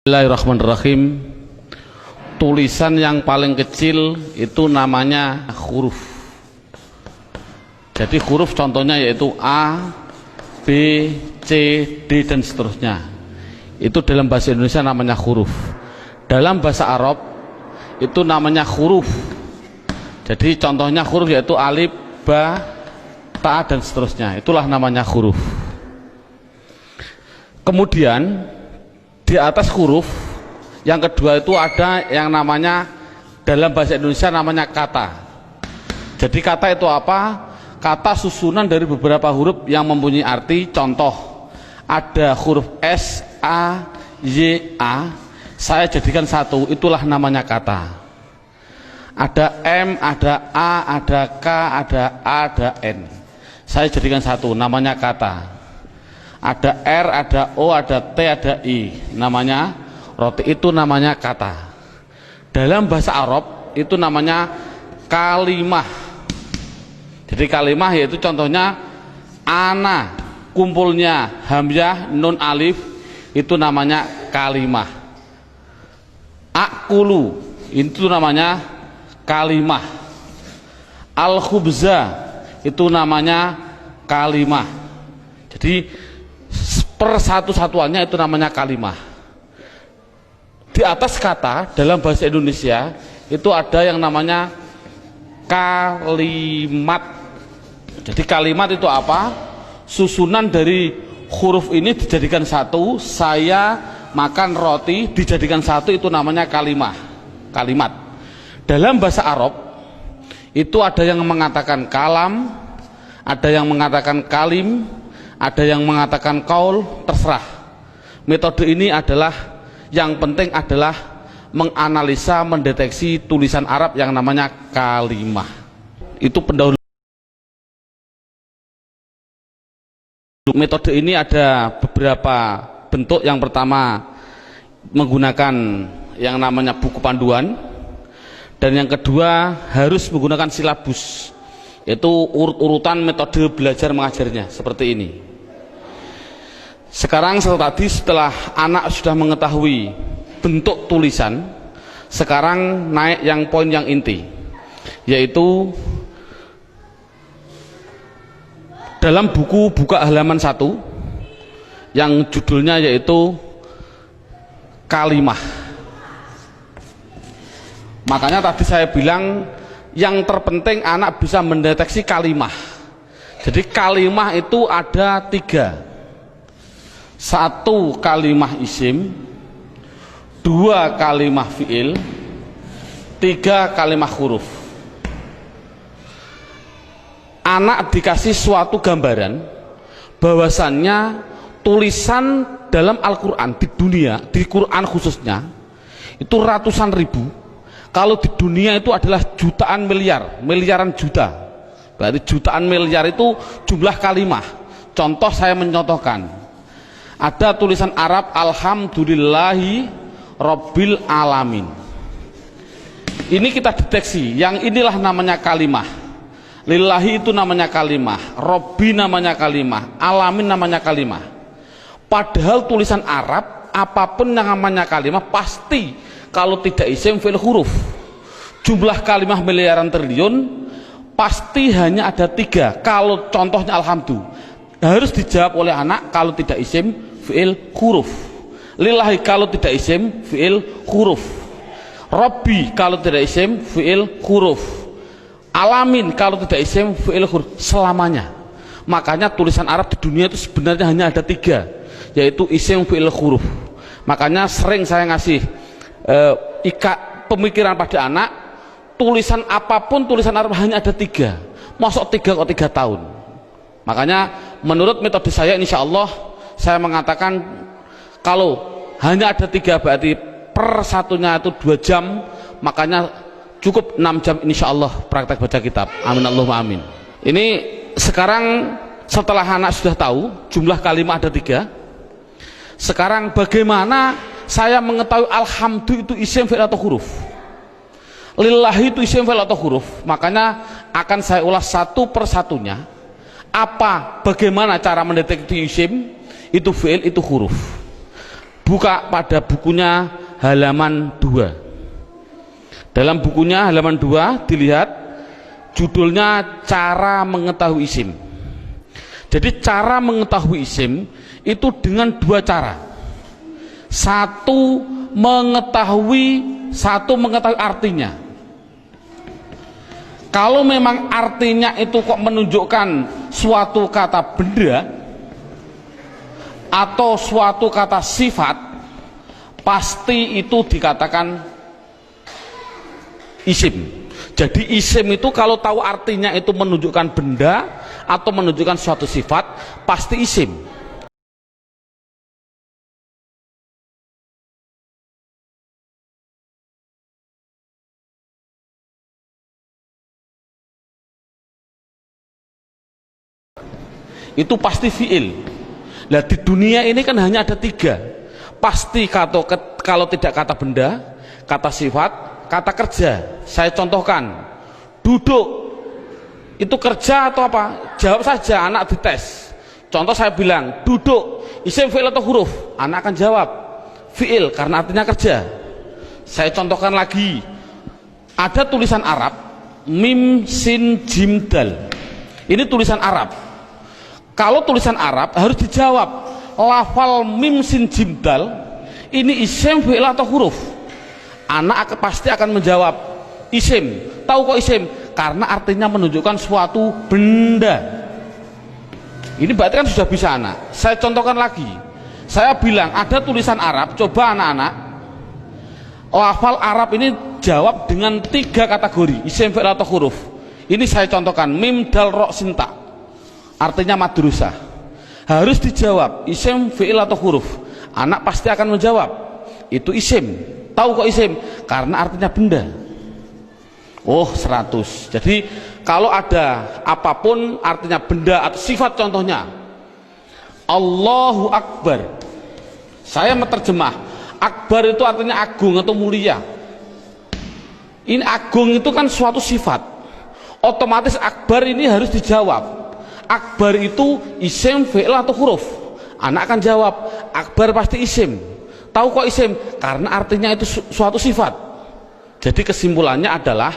Bismillahirrahmanirrahim. Tulisan yang paling kecil itu namanya huruf. Jadi huruf contohnya yaitu A, B, C, D dan seterusnya. Itu dalam bahasa Indonesia namanya huruf. Dalam bahasa Arab itu namanya huruf. Jadi contohnya huruf yaitu alif, ba, ta dan seterusnya. Itulah namanya huruf. Kemudian di atas huruf yang kedua itu ada yang namanya dalam bahasa Indonesia namanya kata. Jadi kata itu apa? Kata susunan dari beberapa huruf yang mempunyai arti. Contoh, ada huruf S, A, Y, A, saya jadikan satu, itulah namanya kata. Ada M, ada A, ada K, ada A, ada N, saya jadikan satu, namanya kata. Ada R, ada O, ada T, ada I, namanya roti, itu namanya kata. Dalam bahasa Arab itu namanya kalimah. Jadi kalimah yaitu contohnya ana, kumpulnya hamzah, nun, alif, itu namanya kalimah. Akulu, itu namanya kalimah. Al-khubza, itu namanya kalimah. Jadi persatu-satuannya itu namanya kalimah. Di atas kata dalam bahasa Indonesia itu ada yang namanya kalimat. Jadi kalimat itu apa? Susunan dari huruf ini dijadikan satu. Saya makan roti dijadikan satu, itu namanya kalimah. Kalimat. Dalam bahasa Arab itu ada yang mengatakan kalam, ada yang mengatakan kalim, ada yang mengatakan kaul, terserah. Metode ini adalah yang penting adalah menganalisa, mendeteksi tulisan Arab yang namanya kalimah. Itu pendahulu. Metode ini ada beberapa bentuk. Yang pertama menggunakan yang namanya buku panduan, dan yang kedua harus menggunakan silabus, yaitu urut-urutan metode belajar mengajarnya seperti ini. Sekarang setelah anak sudah mengetahui bentuk tulisan, sekarang naik yang poin yang inti, yaitu dalam buku buka halaman 1 yang judulnya yaitu kalimah. Makanya tadi saya bilang yang terpenting anak bisa mendeteksi kalimah. Jadi kalimah itu ada 3. 1 kalimah isim, 2 kalimah fiil, 3 kalimah huruf. Anak dikasih suatu gambaran bahwasannya tulisan dalam Al-Quran di dunia, di Quran khususnya, itu ratusan ribu. Kalau di dunia itu adalah jutaan miliar, miliaran juta. Berarti jutaan miliar itu jumlah kalimah. Contoh, saya mencontohkan. Ada tulisan Arab alhamdulillahi rabbil alamin. Ini kita deteksi, yang inilah namanya kalimah. Lillahi itu namanya kalimah, Rabbi namanya kalimah, alamin namanya kalimah. Padahal tulisan Arab apapun yang namanya kalimah pasti kalau tidak isim fi'il huruf. Jumlah kalimah miliaran triliun pasti hanya ada 3. Kalau contohnya alhamdulillah harus dijawab oleh anak kalau tidak isim fi'il huruf. Lillahi kalau tidak isim fi'il huruf. Rabbi kalau tidak isim fi'il huruf. Alamin kalau tidak isim fi'il huruf. Selamanya. Makanya tulisan Arab di dunia itu sebenarnya hanya ada 3, yaitu isim fi'il huruf. Makanya sering saya ngasih pemikiran pada anak, tulisan apapun tulisan Arab hanya ada 3. Masuk 3 kok 3 tahun. Makanya menurut metode saya, insya Allah saya mengatakan kalau hanya ada 3 berarti per satunya itu 2 jam, makanya cukup 6 jam insya Allah praktek baca kitab. Amin Allahumma amin. Ini sekarang setelah anak sudah tahu jumlah kalimat ada 3, sekarang bagaimana saya mengetahui alhamdulillah itu isim fi'il atau huruf, lillahi itu isim fi'il atau huruf. Makanya akan saya ulas satu persatunya. Bagaimana cara mendeteksi isim itu fi'il itu huruf. Buka pada bukunya halaman 2. Dalam bukunya halaman 2 dilihat judulnya cara mengetahui isim. Jadi cara mengetahui isim itu dengan 2 cara. Satu mengetahui artinya. Kalau memang artinya itu kok menunjukkan suatu kata benda atau suatu kata sifat, pasti itu dikatakan isim. Jadi isim itu kalau tahu artinya itu menunjukkan benda atau menunjukkan suatu sifat, pasti isim. Itu pasti fiil. Nah di dunia ini kan hanya ada 3. Pasti kalau tidak kata benda, kata sifat, kata kerja. Saya contohkan, duduk itu kerja atau apa? Jawab saja, anak dites. Contoh saya bilang duduk, isim, fiil atau huruf? Anak akan jawab fiil karena artinya kerja. Saya contohkan lagi, ada tulisan Arab mim sin jim dal. Ini tulisan Arab. Kalau tulisan Arab harus dijawab, lafal mim sin jim dal ini isim, fiil atau huruf? Anak pasti akan menjawab isim. Tahu kok isim? Karena artinya menunjukkan suatu benda. Ini berarti kan sudah bisa anak. Saya contohkan lagi. Saya bilang ada tulisan Arab, coba anak-anak lafal Arab ini jawab dengan 3 kategori, isim, fiil atau huruf. Ini saya contohkan, mim dal ro sinta, artinya madrasah. Harus dijawab isim, fiil atau huruf. Anak pasti akan menjawab itu isim. Tahu kok isim? Karena artinya benda. Oh 100. Jadi kalau ada apapun artinya benda atau sifat, contohnya Allahu Akbar, saya menerjemah Akbar itu artinya agung atau mulia. Ini agung itu kan suatu sifat, otomatis Akbar ini harus dijawab. Akbar itu isim, fi'il atau huruf? Anak akan jawab Akbar pasti isim. Tahu kok isim? Karena artinya itu suatu sifat. Jadi kesimpulannya adalah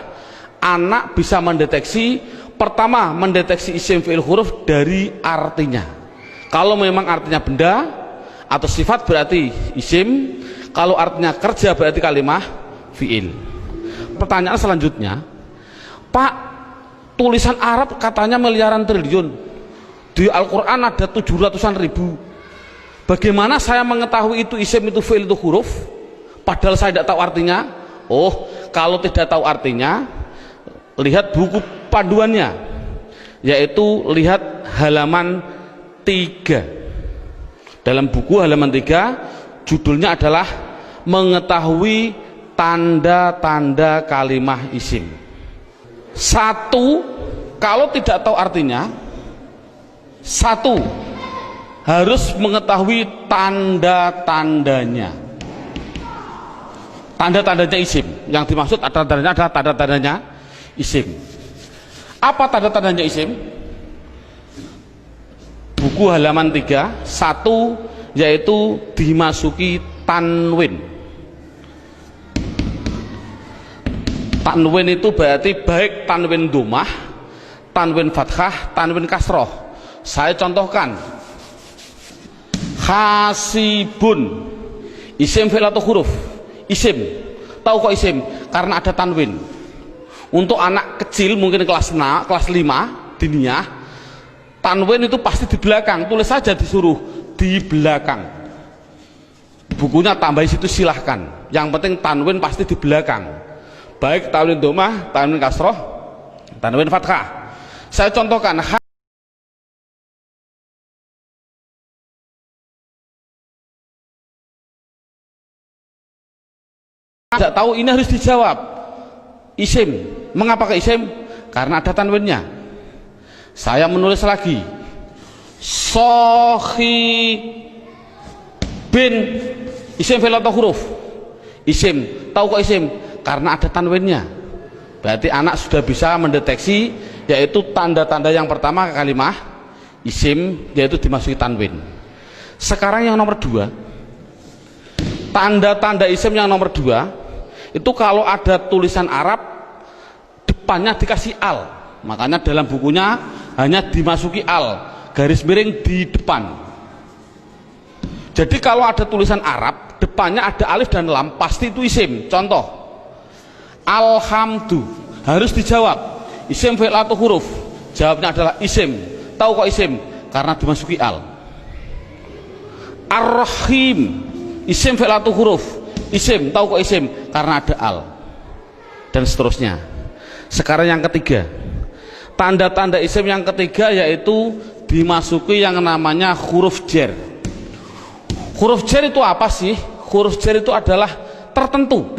anak bisa mendeteksi, pertama mendeteksi isim, fi'il, huruf dari artinya. Kalau memang artinya benda atau sifat berarti isim, kalau artinya kerja berarti kalimah fi'il. Pertanyaan selanjutnya, Pak, tulisan Arab katanya miliaran triliun, di Al-Quran ada 700-an ribu. Bagaimana saya mengetahui itu isim, itu fi'il, itu huruf, padahal saya tidak tahu artinya? Oh, kalau tidak tahu artinya, lihat buku panduannya, yaitu lihat halaman 3. Dalam buku halaman 3 judulnya adalah mengetahui tanda-tanda kalimah isim. 1, kalau tidak tahu artinya, 1 harus mengetahui tanda-tandanya. Tanda-tandanya isim. Yang dimaksud tanda-tandanya adalah tanda-tandanya isim. Apa tanda-tandanya isim? Buku halaman 3, 1 yaitu dimasuki tanwin. Tanwin itu berarti baik tanwin dhammah, tanwin fathah, tanwin kasroh. Saya contohkan, hasibun, isim, fi'il atau huruf? Isim. Tahu kok isim? Karena ada tanwin. Untuk anak kecil mungkin kelas 5 diniyah, tanwin itu pasti di belakang. Tulis saja, disuruh di belakang. Bukunya tambah situ silahkan. Yang penting tanwin pasti di belakang. Baik tanwin dhammah, tanwin kasroh, tanwin fathah. Saya contohkan, tidak tahu ini harus dijawab isim. Mengapa ke isim? Karena ada tanwinnya. Saya menulis lagi, sohi bin, isim, fi'il atau huruf? Isim. Tahu kok isim? Karena ada tanwinnya. Berarti anak sudah bisa mendeteksi, yaitu tanda-tanda yang pertama kalimah isim, yaitu dimasuki tanwin. Sekarang yang nomor 2, Tanda-tanda isim yang nomor 2 itu kalau ada tulisan Arab depannya dikasih al, makanya dalam bukunya hanya dimasuki al, garis miring di depan. Jadi kalau ada tulisan Arab depannya ada alif dan lam, pasti itu isim. Contoh, alhamdu, harus dijawab isim fi'il atau huruf, jawabnya adalah isim. Tahu kok isim? Karena dimasuki al. Ar-Rahim, isim fi'il atau huruf, isim. Tahu kok isim? Karena ada al. Dan seterusnya. Sekarang yang ketiga, tanda-tanda isim yang ketiga yaitu dimasuki yang namanya huruf jar. Huruf jar itu apa sih? Huruf jar itu adalah tertentu,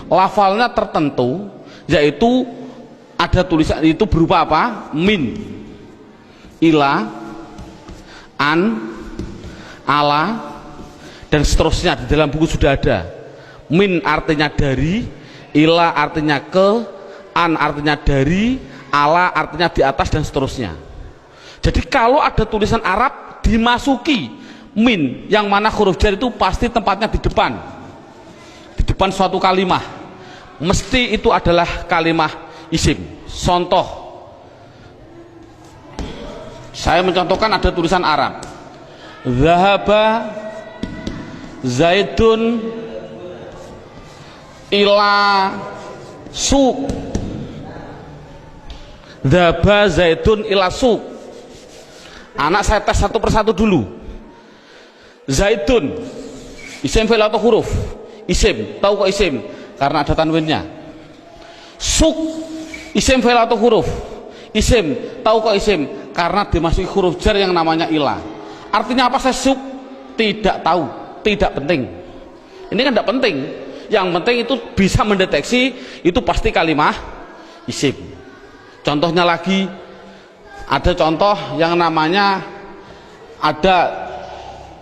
lafalnya tertentu, yaitu ada tulisan itu berupa apa? Min, ila, an, ala, dan seterusnya. Di dalam buku sudah ada. Min artinya dari, ila artinya ke, an artinya dari, ala artinya di atas, dan seterusnya. Jadi kalau ada tulisan Arab dimasuki min, yang mana huruf jar itu pasti tempatnya di depan suatu kalimah, mesti itu adalah kalimah isim. Contoh, saya mencontohkan ada tulisan Arab, zahaba zaidun ila suq, zahaba zaidun ila suq. Anak saya tes satu persatu dulu. Zaidun, isim fi'il atau huruf? Isim. Tahu kok isim? Karena ada tanwinnya. Suq, isim fi'il atau huruf? Isim. Tahu kok isim? Karena dimasuki huruf jar yang namanya ila. Artinya apa saya suq? Tidak tahu, tidak penting. Ini kan tidak penting. Yang penting itu bisa mendeteksi itu pasti kalimah isim. Contohnya lagi, ada contoh yang namanya ada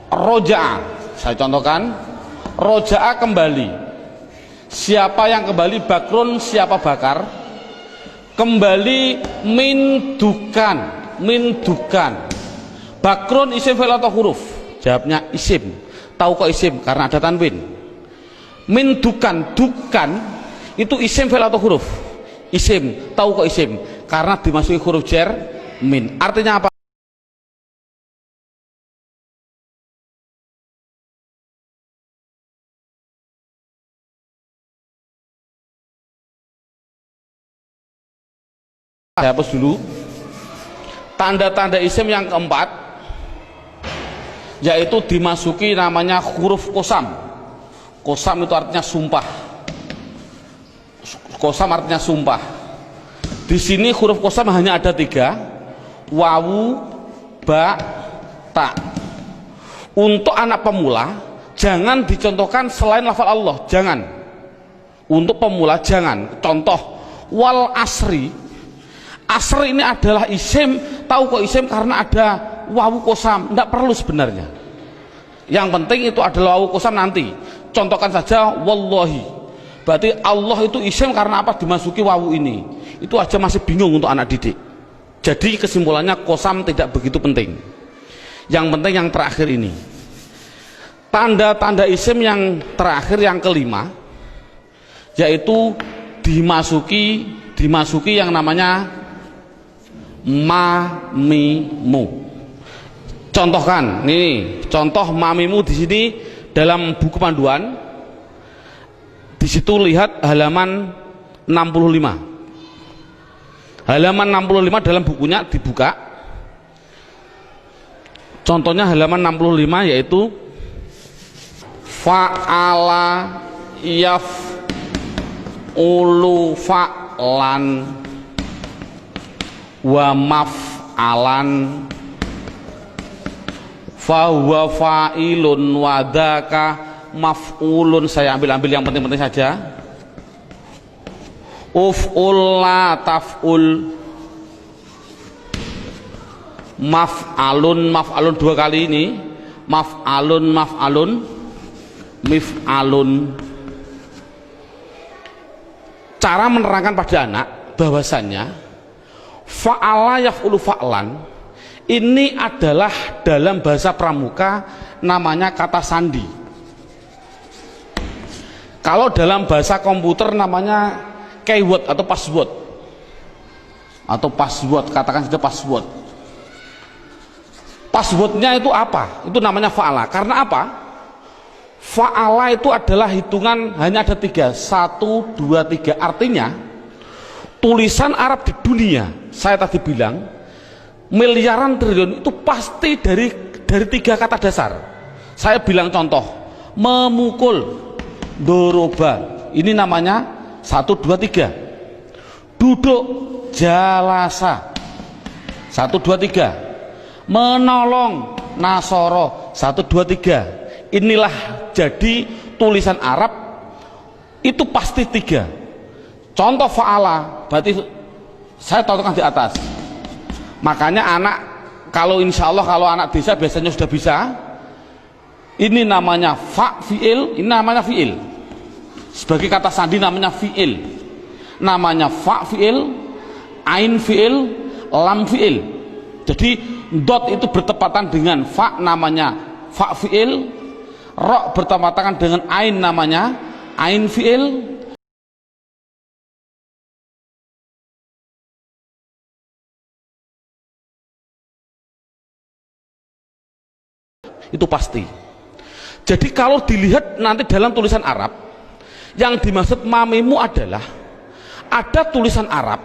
roja'a. Saya contohkan, roja'a kembali. Siapa yang kembali? Bakrun, siapa bakar? Kembali min dukan, min dukan. Bakrun isim fi'il atau huruf? Jawabnya isim. Tahu kok isim? Karena ada tanwin. Min dukan, dukan itu isim fi'il atau huruf? Isim. Tahu kok isim? Karena dimasuki huruf jar min. Artinya apa? Saya hapus dulu. Tanda-tanda isim yang keempat yaitu dimasuki namanya huruf kosam. Kosam itu artinya sumpah. Kosam artinya sumpah. Di sini huruf kosam hanya ada 3, wawu, ba, ta. Untuk anak pemula jangan dicontohkan selain lafal Allah, jangan. Untuk pemula jangan. Contoh, wal asri. Asri ini adalah isim. Tahu kok isim? Karena ada wawu kosam. Tidak perlu sebenarnya. Yang penting itu adalah wawu kosam nanti. Contohkan saja wallahi. Berarti Allah itu isim karena apa? Dimasuki wawu ini. Itu aja masih bingung untuk anak didik. Jadi kesimpulannya kosam tidak begitu penting. Yang penting yang terakhir ini. Tanda-tanda isim yang terakhir yang kelima yaitu dimasuki yang namanya mamimu. Contohkan, ini contoh mamimu di sini dalam buku panduan. Di situ lihat halaman 65. Halaman 65 dalam bukunya dibuka. Contohnya halaman 65 yaitu fa'ala yaf'ulu fa'lan wa maf'alan fahuwa fa'ilun wa dzaka maf'ulun. Saya ambil yang penting-penting saja. Uf'ul la taf'ul, maf'alun 2 kali ini, maf'alun mif'alun. Cara menerangkan pada anak bahwasannya fa'ala yaf'ulu fa'lan ini adalah dalam bahasa pramuka namanya kata sandi. Kalau dalam bahasa komputer namanya keyword atau password, katakan saja password. Passwordnya itu apa? Itu namanya fa'ala. Karena apa? Fa'ala itu adalah hitungan hanya ada 3, 1, 2, 3. Artinya tulisan Arab di dunia, saya tadi bilang miliaran triliun, itu pasti dari 3 kata dasar. Saya bilang contoh, memukul, doroba, ini namanya 1, 2, 3. Duduk, jalasa, 1, 2, 3. Menolong, nasoro, 1, 2, 3. Inilah jadi tulisan Arab itu pasti 3. Contoh fa'ala, berarti saya contohkan di atas. Makanya anak, kalau insya Allah kalau anak desa biasanya sudah bisa. Ini namanya fa fi'il, ini namanya fi'il. Sebagai kata sandi namanya fi'il. Namanya fa fi'il, ain fi'il, lam fi'il. Jadi dot itu bertepatan dengan fa, namanya fa fi'il. Ro bertepatan dengan ain, namanya ain fi'il. Itu pasti. Jadi kalau dilihat nanti dalam tulisan Arab, yang dimaksud mamimu adalah ada tulisan Arab,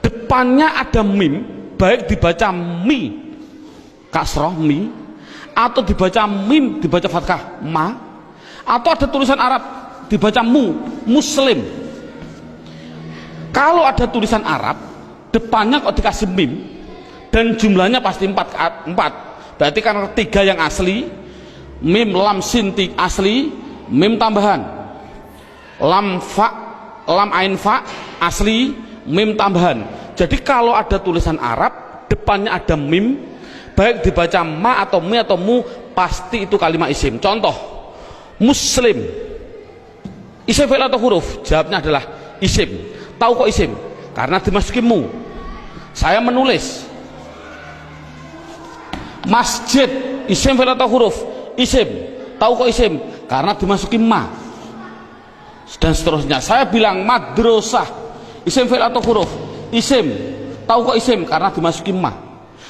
depannya ada mim, baik dibaca mi kasroh mi, atau dibaca mim dibaca fathah ma, atau ada tulisan Arab dibaca mu, muslim. Kalau ada tulisan Arab depannya kok dikasih mim dan jumlahnya pasti 4, berarti kan 3 yang asli, mim lam sin asli, mim tambahan, lam fa, lam ain fa asli, mim tambahan. Jadi kalau ada tulisan Arab depannya ada mim, baik dibaca ma atau mi atau mu, pasti itu kalimat isim. Contoh, muslim, isim fi'il atau huruf? Jawabnya adalah isim. Tahu kok isim? Karena dimasuki mu. Saya menulis. Masjid, isim fi'il atau huruf? Isim. Tahu kok isim? Karena dimasuki ma. Dan seterusnya. Saya bilang madrasah, isim fi'il atau huruf? Isim. Tahu kok isim? Karena dimasuki ma.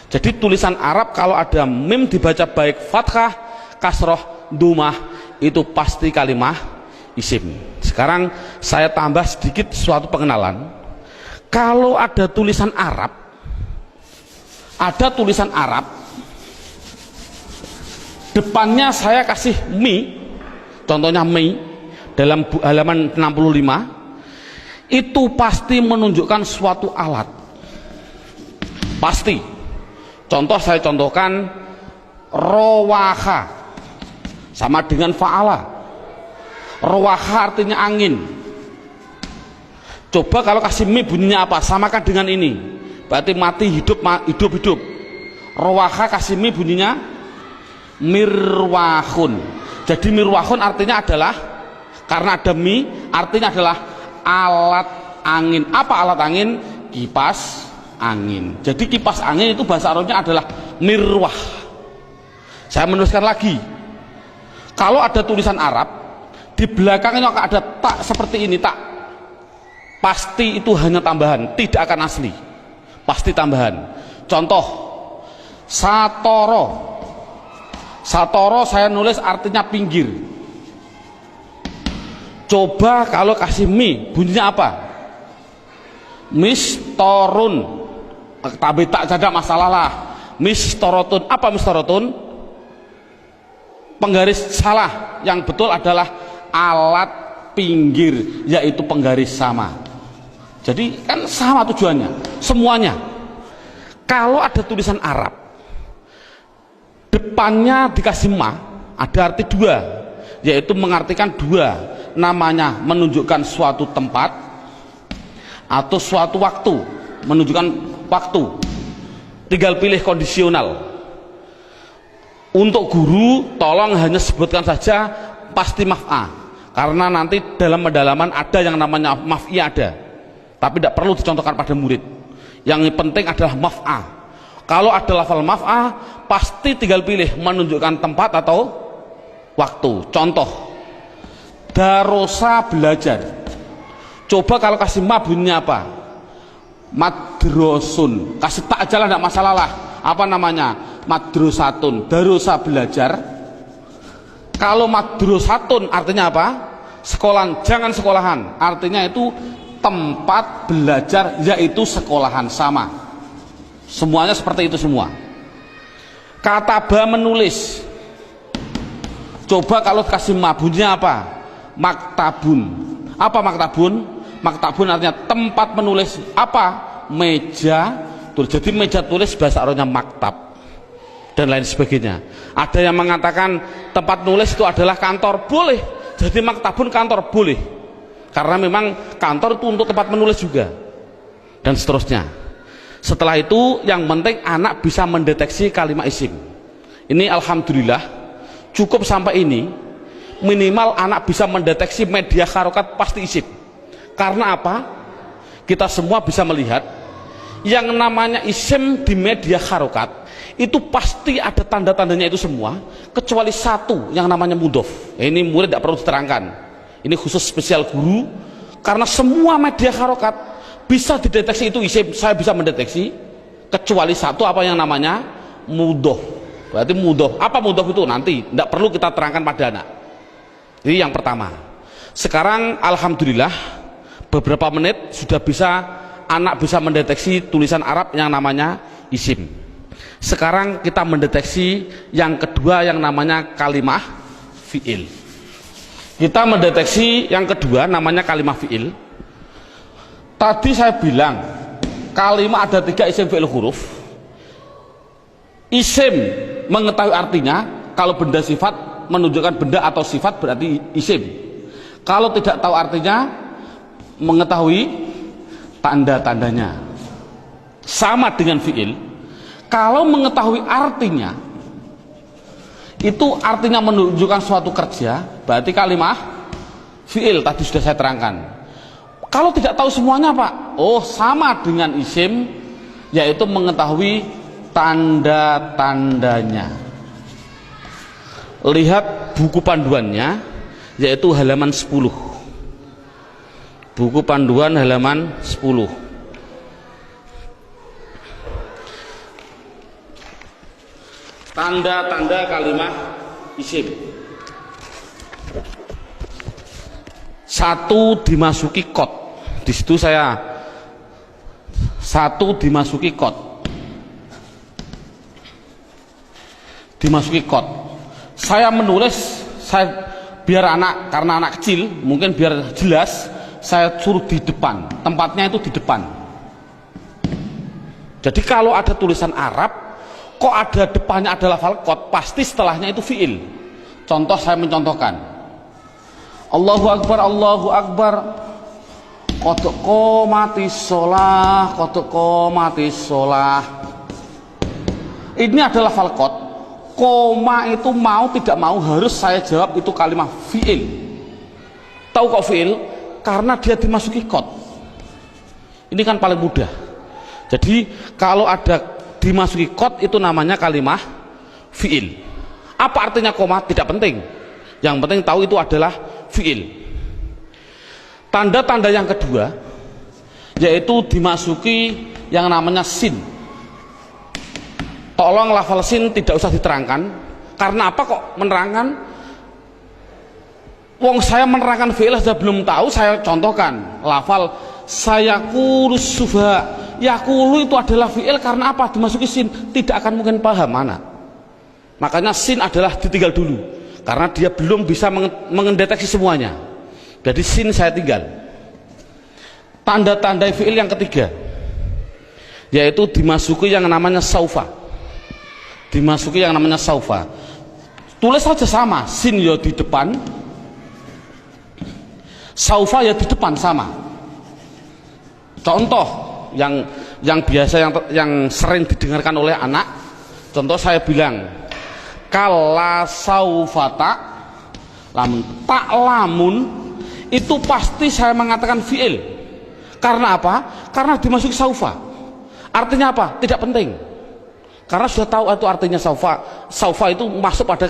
Jadi tulisan Arab kalau ada mim dibaca baik fathah, kasroh, dumah, itu pasti kalimah isim. Sekarang saya tambah sedikit suatu pengenalan. Kalau ada tulisan Arab, depannya saya kasih mi, contohnya mi dalam halaman 65, itu pasti menunjukkan suatu alat, pasti. Contoh saya contohkan, rowaha sama dengan fa'ala. Rowaha artinya angin. Coba kalau kasih mi bunyinya apa? Samakan dengan ini, berarti mati hidup, hidup. Rowaha kasih mi bunyinya mirwahun. Jadi mirwahun artinya adalah, karena ada mi, artinya adalah alat angin. Apa alat angin? Kipas angin. Jadi kipas angin itu bahasa Arabnya adalah mirwah. Saya menuliskan lagi, kalau ada tulisan Arab di belakangnya ada tak seperti ini, tak, pasti itu hanya tambahan, tidak akan asli, pasti tambahan. Contoh, satoro, satoro saya nulis artinya pinggir. Coba kalau kasih mi bunyinya apa? Mistorun. Tapi tak ada masalah lah. Mistorotun. Apa mistorotun? Penggaris salah. Yang betul adalah alat pinggir, yaitu penggaris sama. Jadi kan sama tujuannya, semuanya. Kalau ada tulisan Arab depannya dikasih ma, ada arti 2, yaitu mengartikan 2, namanya menunjukkan suatu tempat atau suatu waktu, menunjukkan waktu. Tinggal pilih kondisional. Untuk guru tolong hanya sebutkan saja pasti maf'a, karena nanti dalam pendalaman ada yang namanya maf'i, ada, tapi tidak perlu dicontohkan pada murid. Yang penting adalah maf'a. Kalau ada lafal maf'a, pasti tinggal pilih menunjukkan tempat atau waktu. Contoh, Darosa belajar. Coba kalau kasih ma bunyinya apa? Madrosun. Kasih tak aja lah, tidak masalah lah. Apa namanya? Madrosatun. Darosa belajar. Kalau madrosatun artinya apa? Sekolahan, jangan sekolahan. Artinya itu tempat belajar, yaitu sekolahan, sama. Semuanya seperti itu semua. Kataba menulis. Coba kalau kasih ma bunyinya apa? Maktabun. Apa maktabun? Maktabun artinya tempat menulis. Apa? Meja tulis. Jadi meja tulis bahasa Arabnya maktab dan lain sebagainya. Ada yang mengatakan tempat nulis itu adalah kantor, boleh. Jadi maktabun kantor, boleh, karena memang kantor itu untuk tempat menulis juga, dan seterusnya. Setelah itu yang penting anak bisa mendeteksi kalimat isim. Ini alhamdulillah cukup sampai ini. Minimal anak bisa mendeteksi media harokat pasti isim. Karena apa? Kita semua bisa melihat yang namanya isim di media harokat itu pasti ada tanda-tandanya itu semua, kecuali satu yang namanya mudhof. Ini murid tidak perlu diterangkan, ini khusus spesial guru, karena semua media harokat bisa dideteksi itu isim. Saya bisa mendeteksi kecuali satu, apa yang namanya mudhof. Berarti mudhof, apa mudhof itu nanti tidak perlu kita terangkan pada anak. Ini yang pertama. Sekarang alhamdulillah beberapa menit sudah bisa anak bisa mendeteksi tulisan Arab yang namanya isim. Sekarang kita mendeteksi yang kedua yang namanya kalimah fi'il. Kita mendeteksi yang kedua namanya kalimah fi'il. Tadi saya bilang kalimah ada 3 isim fi'il huruf. Isim mengetahui artinya, kalau benda sifat menunjukkan benda atau sifat berarti isim. Kalau tidak tahu artinya, mengetahui tanda-tandanya. Sama dengan fi'il. Kalau mengetahui artinya, itu artinya menunjukkan suatu kerja, berarti kalimah fi'il. Tadi sudah saya terangkan. Kalau tidak tahu semuanya Pak, oh sama dengan isim, yaitu mengetahui tanda-tandanya. Lihat buku panduannya, yaitu halaman 10. Buku panduan halaman 10. Tanda-tanda kalimah isim. 1 dimasuki kot. Di situ saya 1 dimasuki kot. Dimasuki kot. Saya menulis, biar anak, karena anak kecil mungkin biar jelas, saya suruh di depan. Tempatnya itu di depan. Jadi kalau ada tulisan Arab kok ada depannya ada lafal kot, pasti setelahnya itu fi'il. Contoh, saya mencontohkan Allahu Akbar, Allahu Akbar, qad qomatis sholah, qad qomatis sholah. Ini adalah lafal kot. Koma itu mau tidak mau harus saya jawab itu kalimat fi'il. Tahu kok fi'il? Karena dia dimasuki kot. Ini kan paling mudah. Jadi kalau ada dimasuki kot itu namanya kalimah fi'il. Apa artinya koma? Tidak penting. Yang penting tahu itu adalah fi'il. Tanda-tanda yang kedua yaitu dimasuki yang namanya sin. Tolong lafal sin tidak usah diterangkan. Karena apa kok menerangkan? Wong saya menerangkan fi'il saja belum tahu, saya contohkan lafal sayaqulus sufaha. Yaqulu itu adalah fi'il, karena apa? Dimasuki sin, tidak akan mungkin paham anak. Makanya sin adalah ditinggal dulu, karena dia belum bisa mendeteksi semuanya. Jadi sin saya tinggal. Tanda-tanda fi'il yang ketiga yaitu dimasuki yang namanya saufa. Dimasuki yang namanya saufa. Tulis saja sama, sin ya di depan, saufa ya di depan, sama. Contoh yang biasa yang sering didengarkan oleh anak, contoh saya bilang kala saufata lamun, tak lamun itu pasti saya mengatakan fi'il. Karena apa? Karena dimasuki saufa. Artinya apa? Tidak penting, karena sudah tahu itu artinya saufa. Saufa itu masuk pada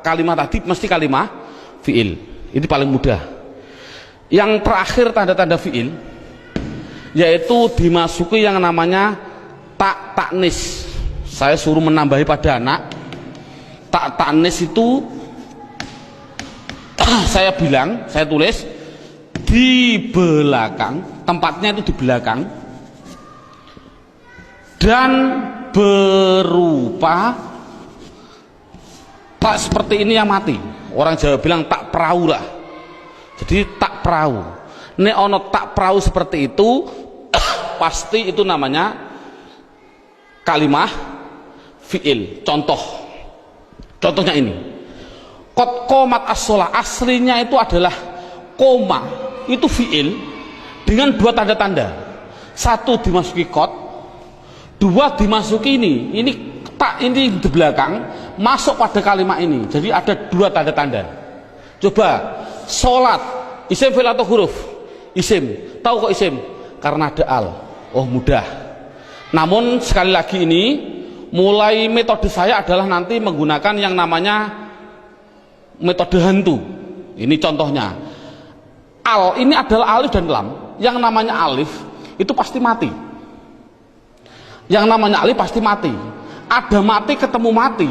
kalimat tadi mesti kalimat fi'il. Ini paling mudah. Yang terakhir tanda-tanda fiil yaitu dimasuki yang namanya taknis. Saya suruh menambahi pada anak. Taknis itu saya bilang, saya tulis di belakang, tempatnya itu di belakang, dan berupa tak seperti ini yang mati. Orang Jawa bilang tak perahu lah. Jadi tak perahu. Nek ono tak perahu seperti itu pasti itu namanya kalimah fiil. Contohnya ini. Qad qomat as-shalah, aslinya itu adalah koma, itu fiil dengan dua tanda-tanda. Satu dimasuki qad, dua dimasuki ini tak, ini di belakang masuk pada kalimat ini. Jadi ada dua tanda-tanda. Coba sholat, isim fi'il atau huruf? Isim. Tahu kok isim? Karena ada al. Oh mudah. Namun sekali lagi ini mulai metode saya adalah nanti menggunakan yang namanya metode hantu. Ini contohnya. Al ini adalah alif dan lam. Yang namanya alif itu pasti mati. Yang namanya alif pasti mati. Ada mati ketemu mati,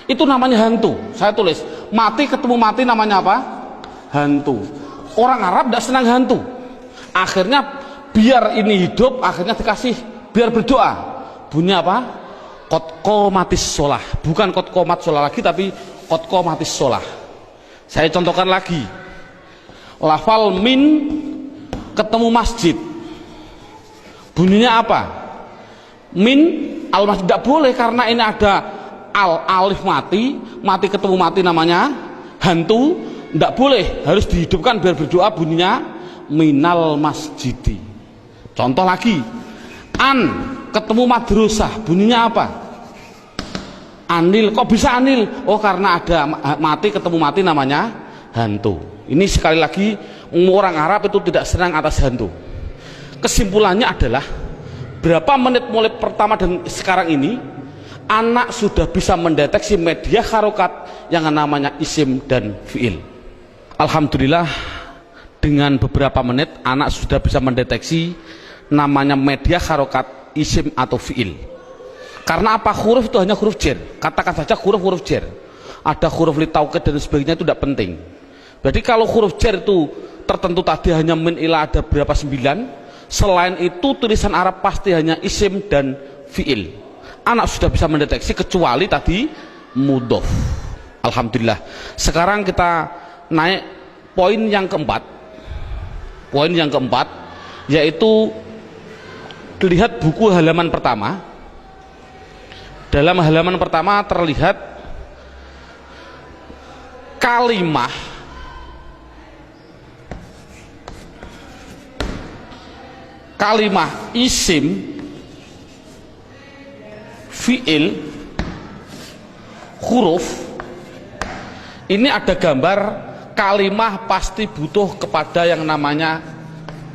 itu namanya hantu. Saya tulis mati ketemu mati namanya apa? Hantu. Orang Arab tidak senang hantu. Akhirnya biar ini hidup, akhirnya dikasih biar berdoa. Bunyi apa? Qad qomatis shalah. Bukan qad qomat shalah lagi, tapi qad qomatis shalah. Saya contohkan lagi. Lafal min ketemu masjid. Bunyinya apa? Min al masjid, tidak boleh karena ini ada alif mati ketemu mati namanya hantu, tidak boleh, harus dihidupkan biar berdoa, bunyinya minal masjidi. Contoh lagi, an ketemu madrasah, bunyinya apa? Anil. Kok bisa anil? Oh karena ada mati ketemu mati namanya hantu. Ini sekali lagi orang Arab itu tidak senang atas hantu. Kesimpulannya adalah berapa menit mulai pertama dan sekarang ini anak sudah bisa mendeteksi media harokat yang namanya isim dan fiil. Alhamdulillah dengan beberapa menit anak sudah bisa mendeteksi namanya media harokat isim atau fiil. Karena apa? Huruf itu hanya huruf jar. Katakan saja huruf jar. Ada huruf li taukid dan sebagainya, itu tidak penting. Berarti kalau huruf jar itu tertentu tadi hanya min ila ada berapa 9. Selain itu tulisan Arab pasti hanya isim dan fiil. Anak sudah bisa mendeteksi kecuali tadi mudhof. Alhamdulillah. Sekarang kita naik poin yang keempat. Poin yang keempat yaitu lihat buku halaman pertama. Dalam halaman pertama terlihat kalimah isim, fiil, huruf. Ini ada gambar kalimah pasti butuh kepada yang namanya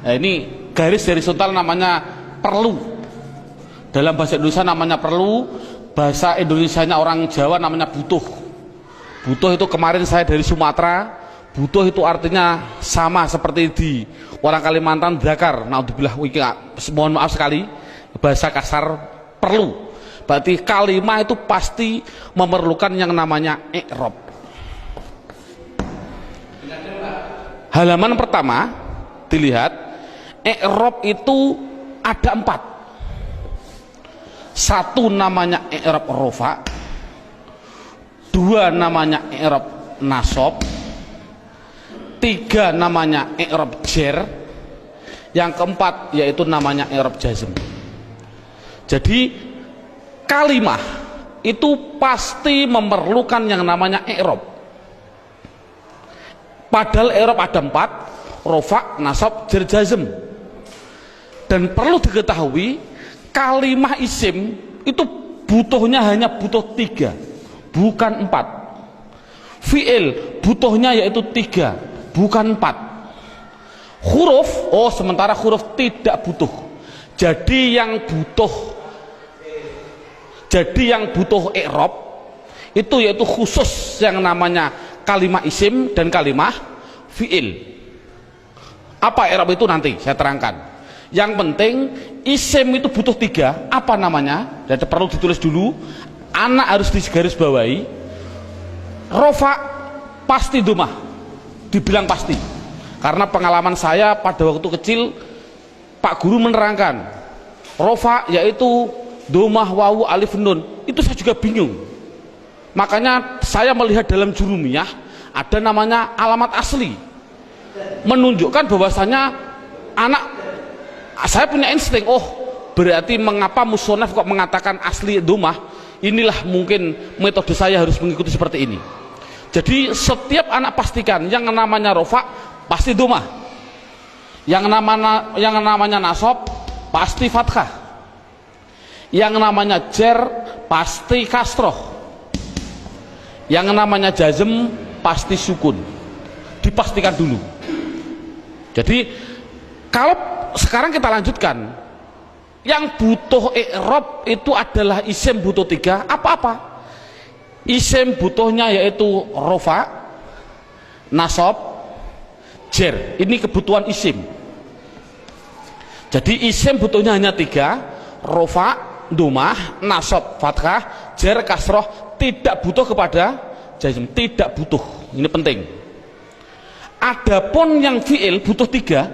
ini garis horizontal namanya perlu. Dalam bahasa Indonesia namanya perlu, bahasa Indonesianya orang Jawa namanya butuh. Butuh itu kemarin saya dari Sumatera, butuh itu artinya sama seperti di orang Kalimantan zakar. Naudzubillah, mohon maaf sekali bahasa kasar perlu. Berarti kalimah itu pasti memerlukan yang namanya i'rab. Halaman pertama dilihat i'rab itu ada 4. Satu namanya i'rab rofa, 2 namanya i'rab nasab, 3 namanya i'rab jar, yang keempat yaitu namanya i'rab jazm. Jadi kalimah itu pasti memerlukan yang namanya i'rab. Padahal i'rab ada 4, rofa, nasab, jar, jazm. Dan perlu diketahui kalimah isim itu butuhnya hanya butuh 3, bukan 4. Fi'il butuhnya yaitu 3, bukan 4. Huruf, sementara huruf tidak butuh. Jadi yang butuh i'rab itu yaitu khusus yang namanya kalimah isim dan kalimah fiil. Apa i'rab itu nanti saya terangkan. Yang penting isim itu butuh 3. Apa namanya? Dan perlu ditulis dulu. Anak harus digarisbawahi. Rofa pasti domah. Dibilang pasti. Karena pengalaman saya pada waktu kecil, Pak Guru menerangkan rofa yaitu domah, wawu, alif, nun. Itu saya juga bingung. Makanya saya melihat dalam jurumiyah ada namanya alamat asli, menunjukkan bahwasanya anak, saya punya insting, oh berarti mengapa musonaf kok mengatakan asli domah, inilah mungkin metode saya harus mengikuti seperti ini. Jadi setiap anak pastikan yang namanya rofa pasti domah, yang namanya nasab pasti fathah, yang namanya jer pasti kasroh, yang namanya jazm pasti sukun. Dipastikan dulu. Jadi kalau sekarang kita lanjutkan, yang butuh i'rab itu adalah isim butuh 3. Apa-apa? Isim butuhnya yaitu rofa, nasab, jer. Ini kebutuhan isim. Jadi isim butuhnya hanya 3: rofa, domah, nasab, fathah, jer, kasroh. Tidak butuh kepada jazm, tidak butuh. Ini penting. Adapun yang fi'il butuh 3.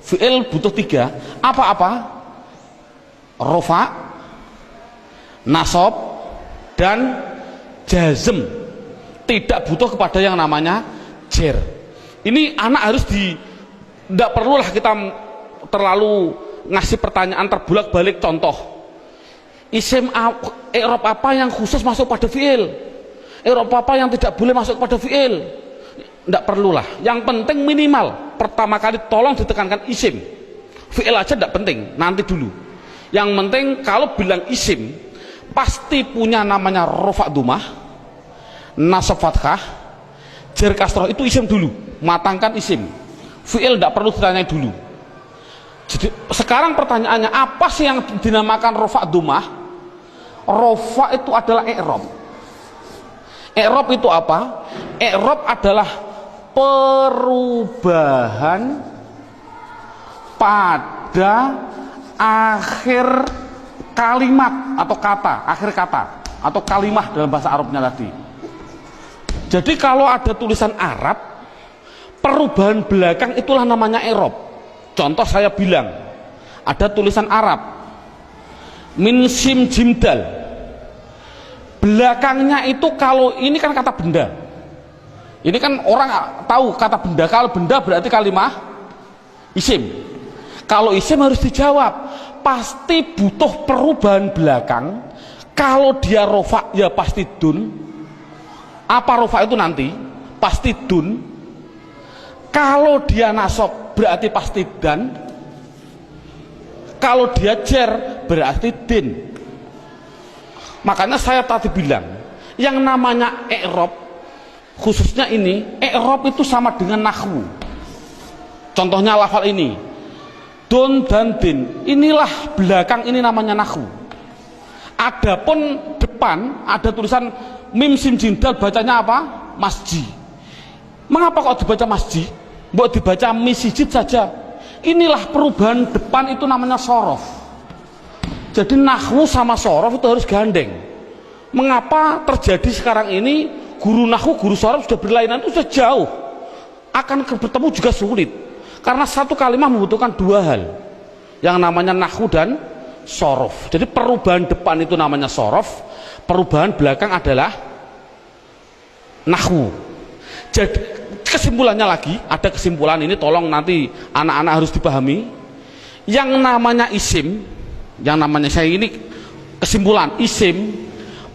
Fi'il butuh 3. Apa-apa? Rofa, nasab, dan jazm. Tidak butuh kepada yang namanya jer. Ini anak harus tidak perlulah kita terlalu ngasih pertanyaan terbulak-balik. Contoh, isim i'rab apa yang khusus masuk pada fi'il, i'rab apa yang tidak boleh masuk pada fi'il, tidak perlulah. Yang penting minimal pertama kali tolong ditekankan isim. Fi'il aja tidak penting, nanti dulu. Yang penting kalau bilang isim pasti punya namanya rofa domah, nasab fathah, jer kasroh. Itu isim dulu, matangkan isim. Fi'il tidak perlu ditanya dulu. Jadi sekarang pertanyaannya, apa sih yang dinamakan rofa domah? Rofa itu adalah i'rab. I'rab itu apa? I'rab adalah perubahan pada akhir kalimat atau kata, akhir kata atau kalimah dalam bahasa Arabnya tadi. Jadi kalau ada tulisan Arab, perubahan belakang itulah namanya i'rab. Contoh saya bilang, ada tulisan Arab min sim jim dal, belakangnya itu, kalau ini kan kata benda, ini kan orang tahu kata benda. Kalau benda berarti kalimah isim. Kalau isim harus dijawab, pasti butuh perubahan belakang. Kalau dia rofa ya pasti dun. Apa rofa itu nanti? Pasti dun. Kalau dia nasab berarti pasti dan. Kalau dia jer berarti din. Makanya saya tadi bilang, yang namanya i'rab, khususnya ini, i'rab itu sama dengan nahwu. Contohnya lafal ini, dun dan din. Inilah belakang, ini namanya nahwu. Adapun depan ada tulisan mim sim jim dal, bacanya apa? Masjid. Mengapa kok dibaca masjid? Mbok dibaca misjid saja. Inilah perubahan depan, itu namanya sorof. Jadi nahwu sama sorof itu harus gandeng. Mengapa terjadi sekarang ini guru nahwu, guru sorof sudah berlainan, itu sudah jauh, akan bertemu juga sulit. Karena satu kalimat membutuhkan 2 hal, yang namanya nahwu dan sorof. Jadi perubahan depan itu namanya sorof, perubahan belakang adalah nahwu. Jadi kesimpulannya lagi, ada kesimpulan ini, tolong nanti anak-anak harus dipahami. Yang namanya isim, yang namanya, saya ini kesimpulan, isim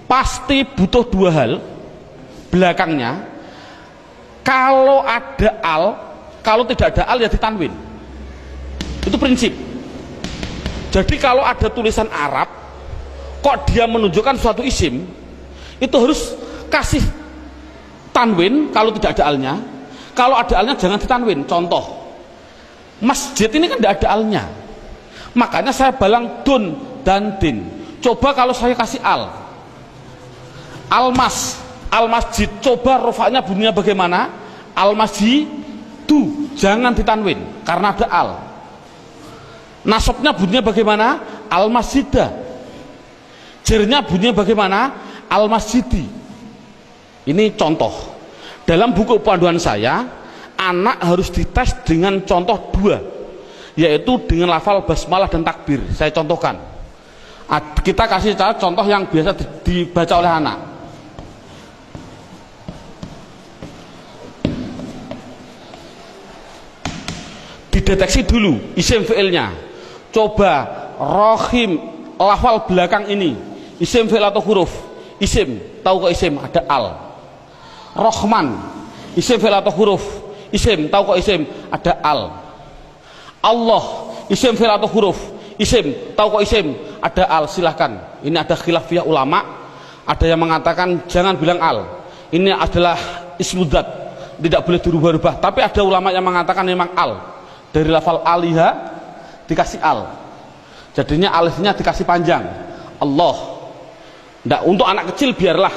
pasti butuh 2 hal belakangnya. Kalau ada al, kalau tidak ada al ya ditanwin. Itu prinsip. Jadi kalau ada tulisan Arab kok dia menunjukkan suatu isim, itu harus kasih tanwin kalau tidak ada alnya. Kalau ada alnya jangan ditanwin. Contoh, masjid ini kan tidak ada alnya, makanya saya balang dun dan din. Coba kalau saya kasih al, al masjid, coba rofaknya bunyinya bagaimana? Al masjid, jangan ditanwin karena ada al. Nasabnya bunyinya bagaimana? Al masjidah. Jernya bunyinya bagaimana? Al masjidi. Ini contoh. Dalam buku panduan saya, anak harus dites dengan contoh dua, yaitu dengan lafal basmalah dan takbir. Saya contohkan. Kita kasih contoh yang biasa dibaca oleh anak. Dideteksi dulu isim fi'ilnya. Coba rohim, lafal belakang ini isim fi'il atau huruf? Isim, tahu kok isim? Ada al. Rohman, isim fi'il atau huruf? Isim, tahu kok isim? Ada al. Allah, isim fi'il atau huruf? Isim, tahu kok isim? Ada al. Silahkan. Ini ada khilafiyah ulama. Ada yang mengatakan jangan bilang al. Ini adalah ismudzat, tidak boleh dirubah-rubah. Tapi ada ulama yang mengatakan memang al. Dari lafal aliha dikasih al, jadinya alifnya dikasih panjang. Allah. Nggak, untuk anak kecil biarlah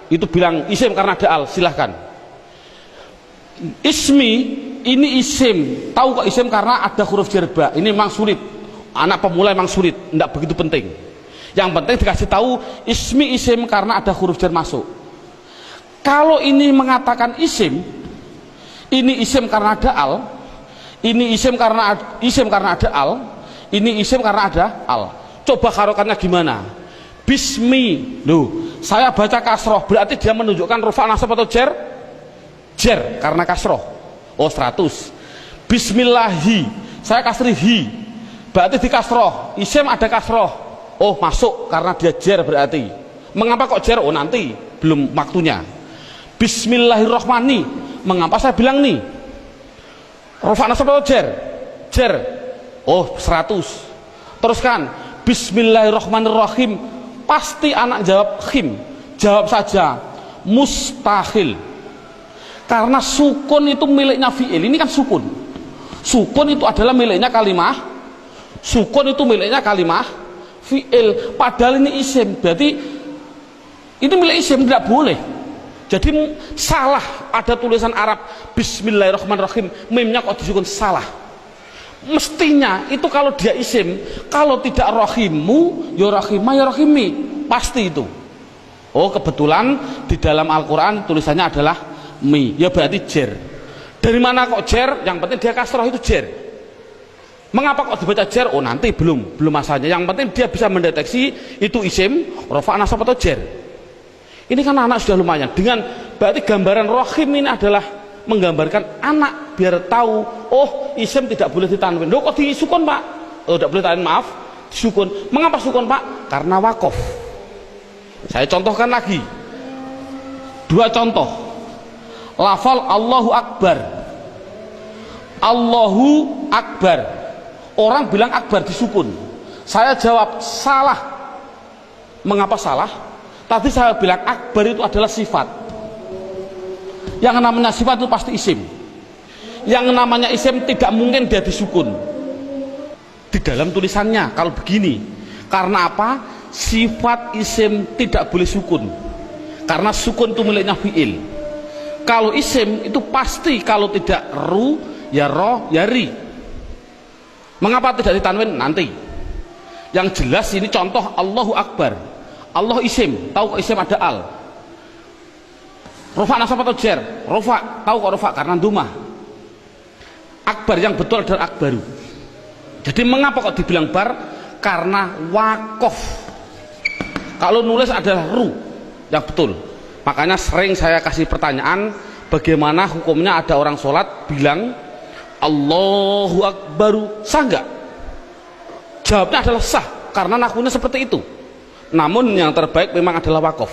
itu bilang isim karena ada al, silahkan. Ismi, ini isim, tahu kok isim karena ada huruf jerba. Ini memang sulit, anak pemula memang sulit, nggak begitu penting. Yang penting dikasih tahu ismi isim karena ada huruf jar masuk. Kalau ini mengatakan isim, ini isim karena ada al, ini isim karena ada al, ini isim karena ada al. Coba harokannya gimana? Bismi, loh, saya baca kasroh, berarti dia menunjukkan rufa nasab atau jer? Jer, karena kasroh. Oh 100. Bismillahi, saya kasri hi, berarti di kasroh. Isim ada kasroh. Oh masuk karena dia jer berarti. Mengapa kok jer? Oh nanti, belum waktunya. Bismillahirrohmani, mengapa saya bilang nih? Rufa nasab atau jer? Jer. Oh 100. Teruskan. Bismillahirrahmanirrahim. Pasti anak jawab khim. Jawab saja mustahil. Karena sukun itu miliknya fi'il. Ini kan sukun. Sukun itu adalah miliknya kalimah. Sukun itu miliknya kalimah fi'il. Padahal ini isim. Berarti ini milik isim, tidak boleh. Jadi salah, ada tulisan Arab Bismillahirrahmanirrahim, mimnya kok disukun, salah. Mestinya itu kalau dia isim, kalau tidak rohimu ya rohimah ya rohimi, pasti itu. Oh kebetulan di dalam Al-Quran tulisannya adalah mi, ya berarti jer. Dari mana kok jer? Yang penting dia kasroh itu jer. Mengapa kok dibaca jer? Oh nanti belum masanya. Yang penting dia bisa mendeteksi itu isim, rofa nasab atau jer. Ini kan anak sudah lumayan. Dengan berarti gambaran rohim ini adalah menggambarkan anak biar tahu, oh isim tidak boleh ditanwin. Loh kok disukun pak? Oh tidak boleh ditanwin, maaf, disukun. Mengapa sukun pak? Karena wakof. Saya contohkan lagi. Dua contoh. Lafal Allahu Akbar. Allahu Akbar. Orang bilang Akbar disukun. Saya jawab salah. Mengapa salah? Tadi saya bilang akbar itu adalah sifat. Yang namanya sifat itu pasti isim. Yang namanya isim tidak mungkin dia disukun. Di dalam tulisannya kalau begini. Karena apa? Sifat isim tidak boleh sukun. Karena sukun itu miliknya fi'il. Kalau isim itu pasti kalau tidak ru ya ro ya ri. Mengapa tidak ditanwin? Nanti. Yang jelas ini contoh Allahu Akbar. Allah isim, tahu kok isim ada al. Rofa nasab atau jer? Rofa, tahu kok rofa karena dumah. Akbar yang betul adalah akbaru. Jadi mengapa kok dibilang bar? Karena wakof. Kalau nulis adalah ru yang betul. Makanya sering saya kasih pertanyaan, bagaimana hukumnya ada orang sholat bilang Allahu Akbaru, sah nggak? Jawabnya adalah sah karena nakunya seperti itu. Namun yang terbaik memang adalah wakof.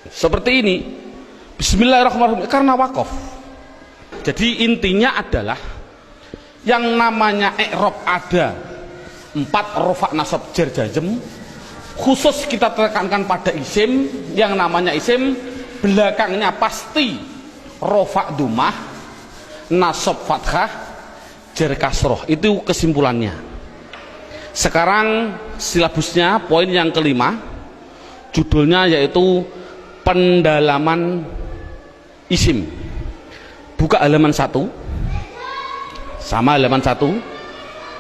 Seperti ini. Bismillahirrahmanirrahim karena wakof. Jadi intinya adalah yang namanya i'rab ada 4 rofa nasab jar jazm. Khusus kita tekankan pada isim. Yang namanya isim belakangnya pasti rofa dumah, nasab fathah, jar kasroh. Itu kesimpulannya. Sekarang silabusnya poin yang kelima, judulnya yaitu pendalaman isim. Buka halaman 1. sama halaman 1,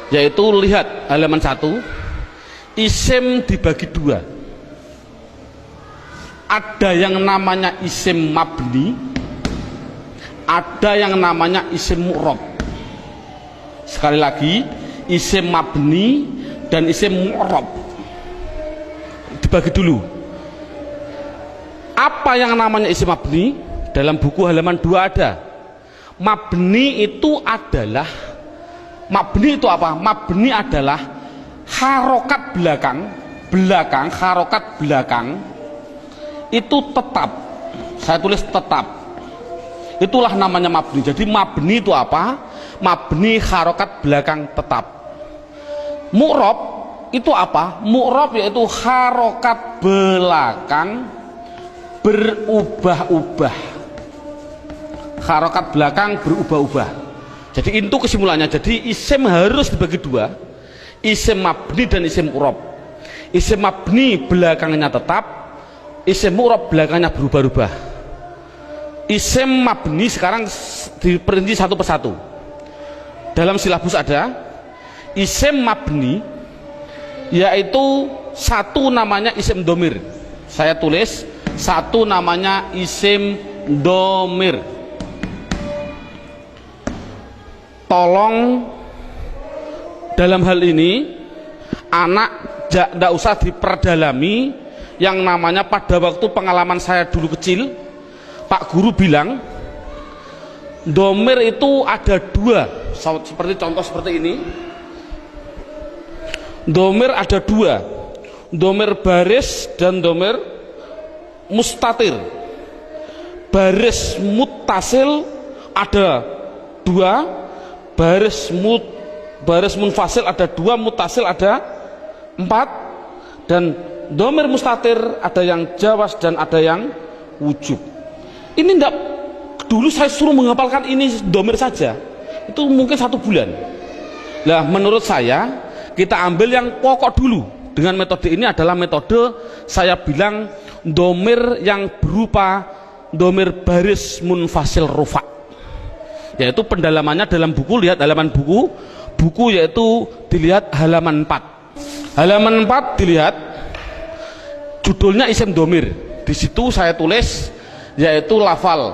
yaitu lihat halaman 1, isim dibagi 2. Ada yang namanya isim mabni, ada yang namanya isim mu'rab. Sekali lagi, isim mabni dan isim mu'rab dibagi dulu. Apa yang namanya isim mabni? Dalam buku halaman 2 ada. Mabni itu adalah, mabni itu apa? Mabni adalah harokat belakang, harokat belakang itu tetap. Saya tulis tetap. Itulah namanya mabni. Jadi mabni itu apa? Mabni harokat belakang tetap. Mu'rab itu apa? Mu'rab yaitu harokat belakang berubah-ubah. Harokat belakang berubah-ubah. Jadi itu kesimpulannya. Jadi isim harus dibagi 2, isim mabni dan isim mu'rab. Isim mabni belakangnya tetap, isim mu'rab belakangnya berubah-ubah. Isim mabni sekarang diperinci satu persatu. Dalam silabus ada isim mabni, yaitu satu namanya isim domir. Saya tulis satu namanya isim domir. Tolong dalam hal ini anak tidak usah diperdalami. Yang namanya pada waktu pengalaman saya dulu kecil, Pak Guru bilang domir itu ada 2, seperti contoh seperti ini. Domir ada 2, domir baris dan domir mustatir. Baris muttasil ada 2, baris munfasil ada 2, muttasil ada 4, dan domir mustatir ada yang jawas dan ada yang wujub. Ini enggak, dulu saya suruh menghafalkan ini domir saja, itu mungkin 1 bulan. Nah, menurut saya kita ambil yang pokok dulu. Dengan metode ini adalah metode saya bilang domir yang berupa domir baris munfasil rufa, yaitu pendalamannya dalam buku. Lihat halaman buku yaitu dilihat halaman 4. Halaman 4 dilihat judulnya isim domir. Di situ saya tulis yaitu lafal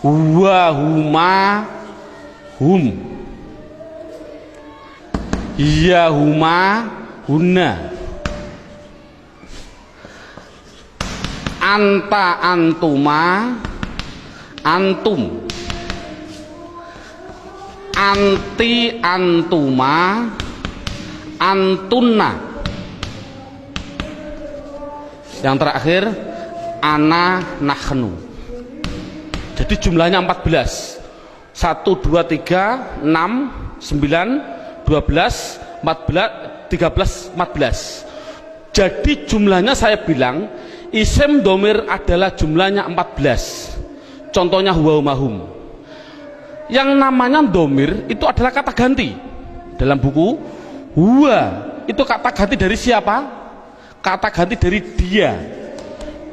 huwa, huma, hum, ya, huma, hunna, anta, antuma, antum, anti, antuma, antunna. Yang terakhir ana, nahnu. Jadi jumlahnya 14. 1, 2, 3, 6, 9, 12, 14, 13, 14. Jadi jumlahnya saya bilang isim domir adalah jumlahnya 14. Contohnya huwa, hum. Yang namanya domir itu adalah kata ganti. Dalam buku huwa itu kata ganti dari siapa? Kata ganti dari dia.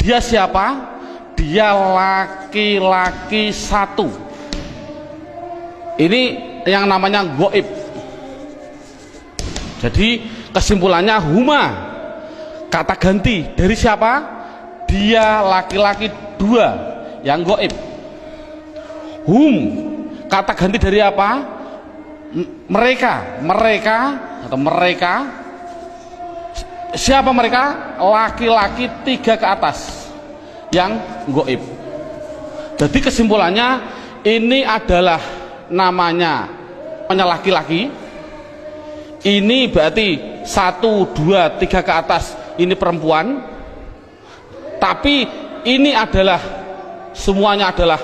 Dia siapa? Dia laki-laki 1. Ini yang namanya goib. Jadi kesimpulannya huma kata ganti dari siapa? Dia laki-laki 2 yang goib. Hum kata ganti dari apa? Mereka atau mereka. Siapa mereka? Laki-laki 3 ke atas yang goib. Jadi kesimpulannya ini adalah namanya laki-laki. Ini berarti 1, 2, 3 ke atas ini perempuan. Tapi ini adalah semuanya adalah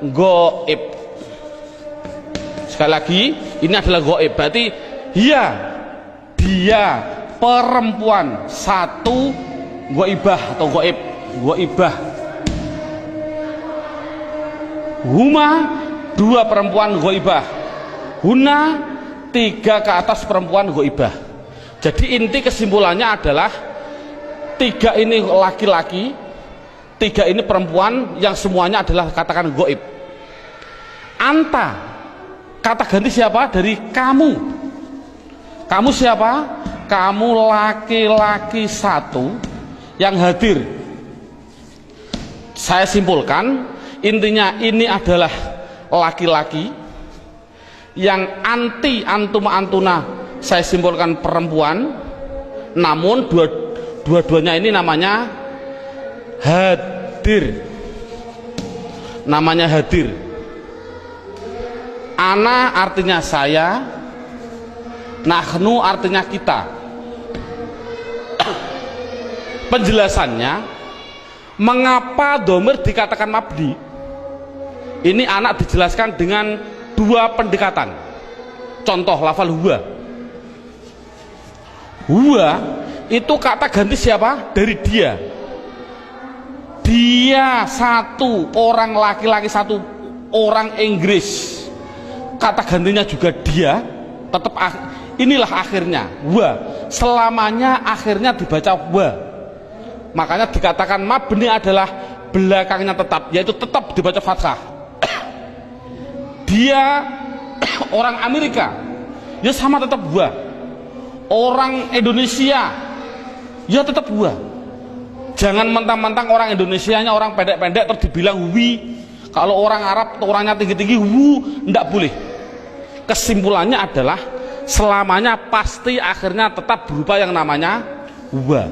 goib. Sekali lagi ini adalah goib. Berarti dia perempuan 1 goibah atau goib, goibah. Huma 2 perempuan goibah. Huna 3 ke atas perempuan goibah. Jadi inti kesimpulannya adalah 3 ini laki-laki, 3 ini perempuan yang semuanya adalah katakan goib. Anta Kata ganti siapa? Dari kamu. Kamu siapa? Kamu laki-laki satu yang hadir. Saya simpulkan, intinya ini adalah laki-laki yang anti antuma antuna, saya simpulkan perempuan, namun dua-duanya ini namanya hadir. Namanya hadir. Ana artinya saya, nahnu artinya kita. Penjelasannya, mengapa domir dikatakan mabni? Ini anak dijelaskan dengan dua pendekatan. Contoh lafal huwa. Huwa itu kata ganti siapa? Dari dia. Dia satu, orang laki-laki satu, orang Inggris. Kata gantinya juga dia, tetap inilah akhirnya wa, selamanya akhirnya dibaca wa. Makanya dikatakan mabni adalah belakangnya tetap, yaitu tetap dibaca fathah. Dia orang Amerika, ya sama tetap wa. Orang Indonesia, ya tetap wa. Jangan mentang-mentang orang Indonesianya orang pendek-pendek terus dibilang wi. Kalau orang Arab orangnya tinggi-tinggi wu, ndak boleh. Kesimpulannya adalah selamanya pasti akhirnya tetap berupa yang namanya wa.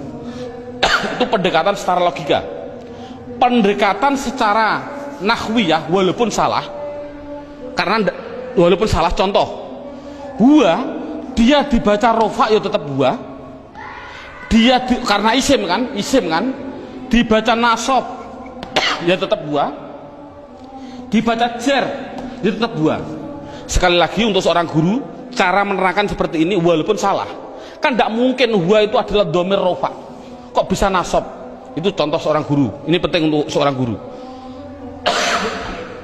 Itu pendekatan secara logika. Pendekatan secara nahwiyah walaupun salah, karena walaupun salah, contoh huwa dia dibaca rofa ya tetap huwa. Dia karena isim kan dibaca nasab ya tetap huwa. Dibaca jar ya tetap huwa. Sekali lagi untuk seorang guru, cara menerangkan seperti ini walaupun salah, kan tidak mungkin huwa itu adalah domir rofa, kok bisa nasab. Itu contoh seorang guru, ini penting untuk seorang guru.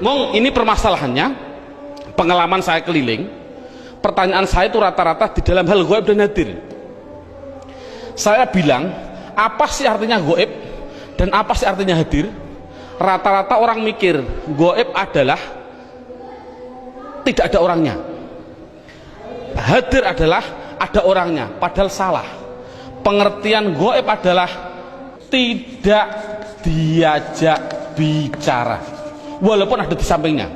Ngomong ini permasalahannya, pengalaman saya keliling, pertanyaan saya itu rata-rata di dalam hal gaib dan hadir. Saya bilang, apa sih artinya gaib dan apa sih artinya hadir? Rata-rata orang mikir gaib adalah tidak ada orangnya, hadir adalah ada orangnya, padahal salah. Pengertian gaib adalah tidak diajak bicara walaupun ada di sampingnya.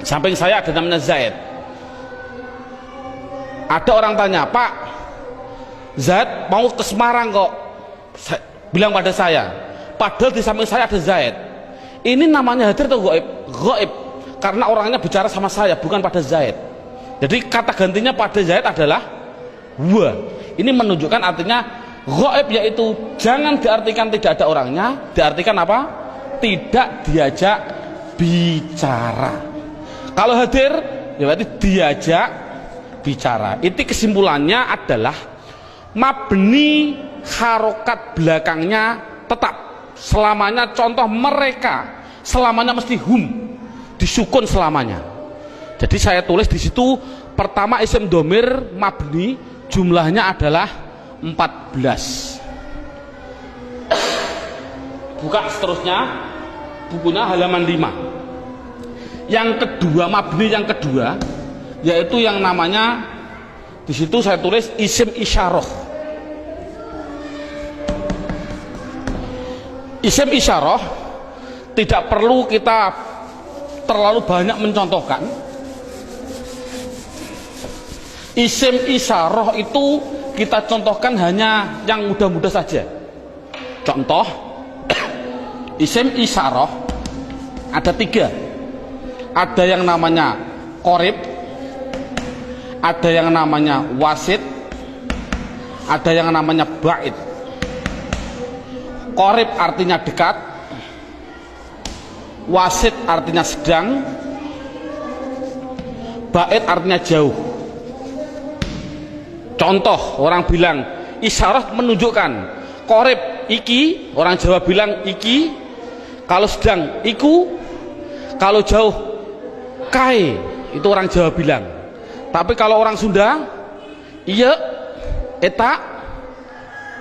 Samping saya ada namanya Zaid. Ada orang tanya, Pak Zaid mau ke Semarang kok, bilang pada saya, padahal di samping saya ada Zaid. Ini namanya hadir atau gaib? Gaib, karena orangnya bicara sama saya, bukan pada Zaid. Jadi kata gantinya pada Zaid adalah wa. Ini menunjukkan artinya gaib, yaitu jangan diartikan tidak ada orangnya, diartikan apa? Tidak diajak bicara. Kalau hadir ya berarti diajak bicara. Itu kesimpulannya adalah mabni harokat belakangnya tetap selamanya. Contoh mereka selamanya mesti hum, disukun selamanya. Jadi saya tulis di situ pertama isim domir mabni jumlahnya adalah 14. Buka seterusnya bukunya halaman 5. Yang kedua, mabni yang kedua yaitu yang namanya di situ saya tulis isim isyarah. Isim isyarah tidak perlu kita terlalu banyak mencontohkan. Isim isyarah itu kita contohkan hanya yang mudah-mudah saja. Contoh isim isyarah ada 3. Ada yang namanya qorib, ada yang namanya wasit, ada yang namanya ba'id. Qorib artinya dekat, wasit artinya sedang, ba'id artinya jauh. Contoh orang bilang isyarat menunjukkan, qorib iki, orang Jawa bilang iki, kalau sedang iku, kalau jauh kai, itu orang Jawa bilang. Tapi kalau orang Sunda iya eta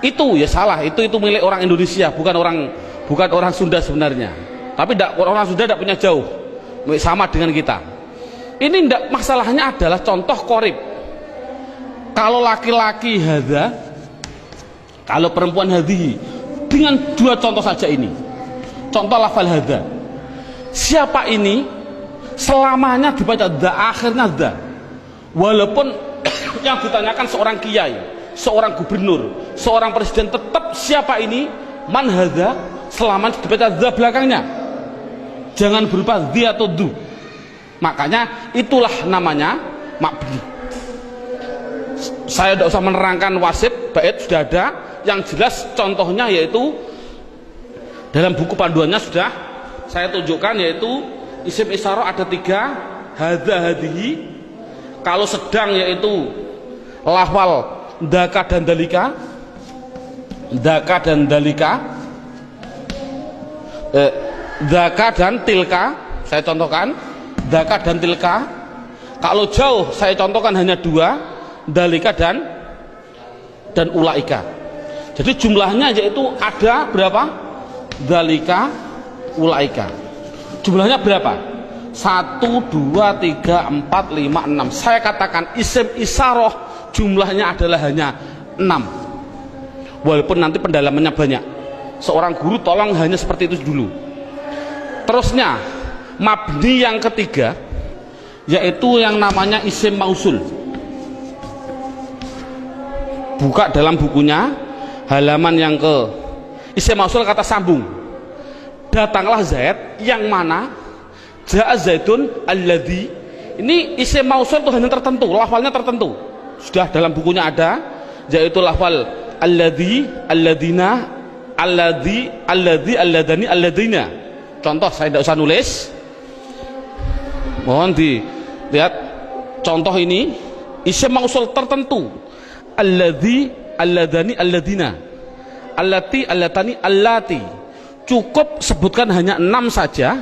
itu ya salah, itu milik orang Indonesia, bukan orang Sunda sebenarnya. Tapi orang Sunda tidak punya jauh, sama dengan kita. Ini ndak, masalahnya adalah contoh korib. Kalau laki-laki hadza, kalau perempuan hadhihi, dengan dua contoh saja ini. Contoh lafal hadza. Siapa ini? Selamanya dibaca dza, akhirnya dza. Walaupun yang ditanyakan seorang kiai, seorang gubernur, seorang presiden, tetap siapa ini? Man hadza, selamanya dibaca dza belakangnya. Jangan berupa dzi atau du. Makanya itulah namanya mabni. Saya tidak usah menerangkan wasif, bait sudah ada. Yang jelas contohnya yaitu dalam buku panduannya sudah saya tunjukkan, yaitu isim isyarah ada 3, hadza hadhihi. Kalau sedang yaitu lafal dzaka dan dalika, dzaka dan dalika, dzaka dan tilka. Saya contohkan dzaka dan tilka. Kalau jauh saya contohkan hanya 2, dalika dan ulaika. Jadi jumlahnya yaitu ada berapa? Dalika, ulaika. Jumlahnya berapa? 1, 2, 3, 4, 5, 6. Saya katakan isim isyarah jumlahnya adalah hanya 6. Walaupun nanti pendalamannya banyak. Seorang guru tolong hanya seperti itu dulu. Terusnya mabni yang ketiga yaitu yang namanya isim mausul. Buka dalam bukunya halaman yang ke isim mausul, kata sambung. Datanglah Zaid, yang mana ja'a Zaidun alladhi. Ini isim mausul itu hanya tertentu, lafalnya tertentu. Sudah dalam bukunya ada, yaitu lafal alladhi, alladina, alladhi, alladhi, alladani, alladina. Contoh saya tidak usah nulis, mohon dilihat contoh ini. Isim mausul tertentu, alladhi, alladani, alladina, allati, allatani, allati. Cukup sebutkan hanya 6 saja,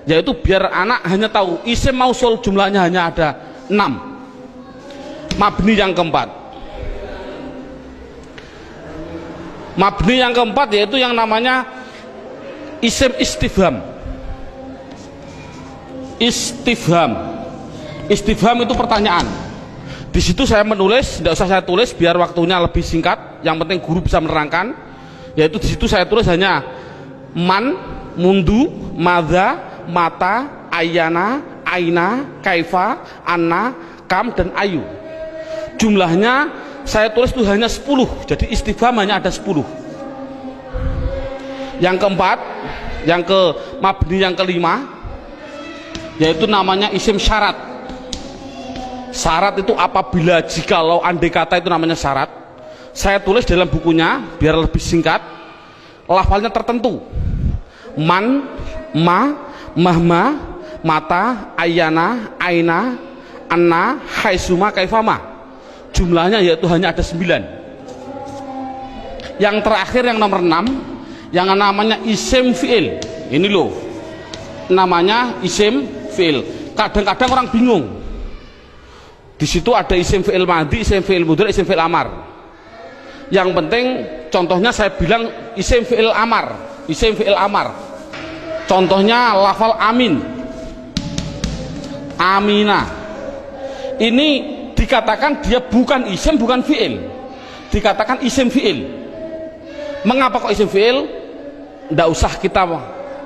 yaitu biar anak hanya tahu isim mausul jumlahnya hanya ada 6. Mabni yang keempat, mabni yang keempat yaitu yang namanya isim istifham. Istifham, istifham itu pertanyaan. Di situ saya menulis, tidak usah saya tulis biar waktunya lebih singkat. Yang penting guru bisa menerangkan. Yaitu di situ saya tulis hanya man, mundu, madza, mata, ayana, aina, kaifa, anna, kam, dan ayu. Jumlahnya saya tulis itu hanya 10. Jadi istifham hanya ada 10. Yang keempat, yang ke mabni yang kelima, yaitu namanya isim syarat. Syarat itu apabila, jikalau, andai kata, itu namanya syarat. Saya tulis dalam bukunya biar lebih singkat. Lafalnya tertentu. Man, ma, mahma, mata, ayana, aina, anna, haisuma, kaifama. Jumlahnya yaitu hanya ada 9. Yang terakhir yang nomor 6, yang namanya isim fi'il. Ini loh, namanya isim fi'il. Kadang-kadang orang bingung. Di situ ada isim fi'il madhi, isim fi'il mudhari, isim fi'il amar. Yang penting contohnya saya bilang isim fi'il amar, isim fi'il amar. Contohnya lafal amin, amina. Ini dikatakan dia bukan isim, bukan fi'il. Dikatakan isim fi'il. Mengapa kok isim fi'il? Tidak usah kita,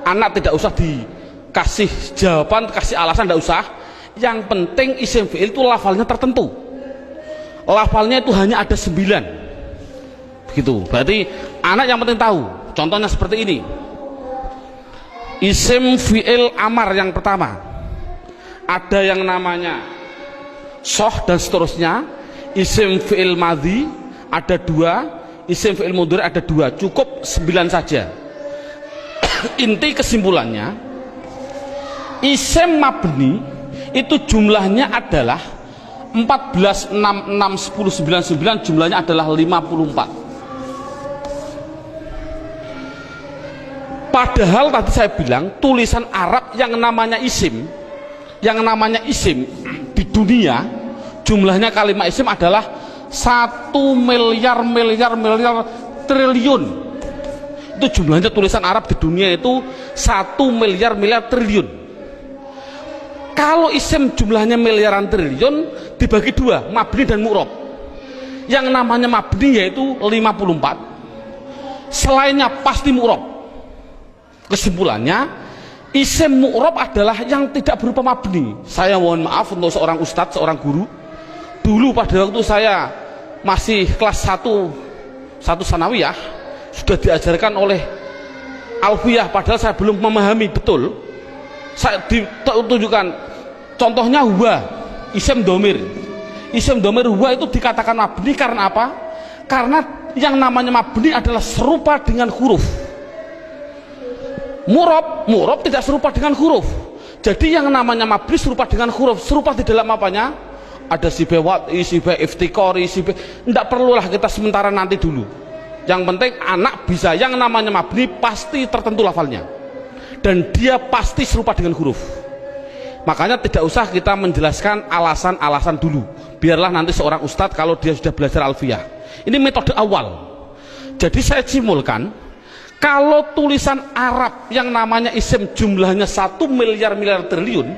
anak tidak usah dikasih jawaban, kasih alasan, tidak usah. Yang penting isim fi'il itu lafalnya tertentu. Lafalnya itu hanya ada 9. Begitu. Berarti anak yang penting tahu. Contohnya seperti ini. Isim fi'il amar yang pertama. Ada yang namanya soh dan seterusnya. Isim fi'il madhi ada 2. Isim fi'il mudhari ada 2. Cukup 9 saja. Inti kesimpulannya, isim mabni itu jumlahnya adalah 14, 6, 6, 10, 9, 9, jumlahnya adalah 54. Padahal tadi saya bilang tulisan Arab yang namanya isim di dunia jumlahnya kalimat isim adalah 1 miliar triliun. Itu jumlahnya tulisan Arab di dunia itu 1 miliar triliun. Kalau isim jumlahnya miliaran triliun dibagi dua, mabni dan mu'rob. Yang namanya mabni yaitu 54, selainnya pasti mu'rob. Kesimpulannya, isim mu'rob adalah yang tidak berupa mabni. Saya mohon maaf untuk seorang ustadz, seorang guru, dulu pada waktu saya masih kelas 1 sanawiyah sudah diajarkan oleh alfiyah, padahal saya belum memahami betul. Saya ditunjukkan contohnya huwa, isim domir. Isim domir huwa itu dikatakan mabni karena apa? Karena yang namanya mabni adalah serupa dengan huruf. Mu'rob tidak serupa dengan huruf. Jadi yang namanya mabni serupa dengan huruf. Serupa di dalam apanya? Ada sibe wat'i, sibe iftikori, sibe, tidak perlulah kita sementara, nanti dulu. Yang penting anak bisa, yang namanya mabni pasti tertentu lafalnya dan dia pasti serupa dengan huruf. Makanya tidak usah kita menjelaskan alasan-alasan dulu, biarlah nanti seorang ustadz kalau dia sudah belajar alfiyah. Ini metode awal. Jadi saya simulkan, kalau tulisan Arab yang namanya isim jumlahnya 1 miliar triliun,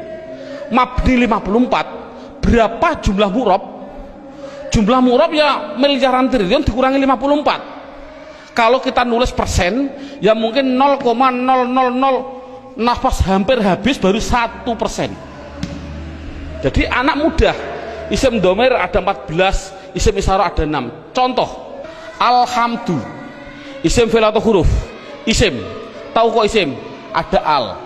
mabni 54, berapa jumlah mu'rob? Jumlah mu'rob ya miliaran triliun dikurangi 54. Kalau kita nulis persen, ya mungkin 0,000 nafas hampir habis baru 1%. Jadi anak mudah. Isim domir ada 14, isim isyarah ada 6. Contoh, alhamdu, isim fi'il atau huruf? Isim. Tahu kok isim? Ada al.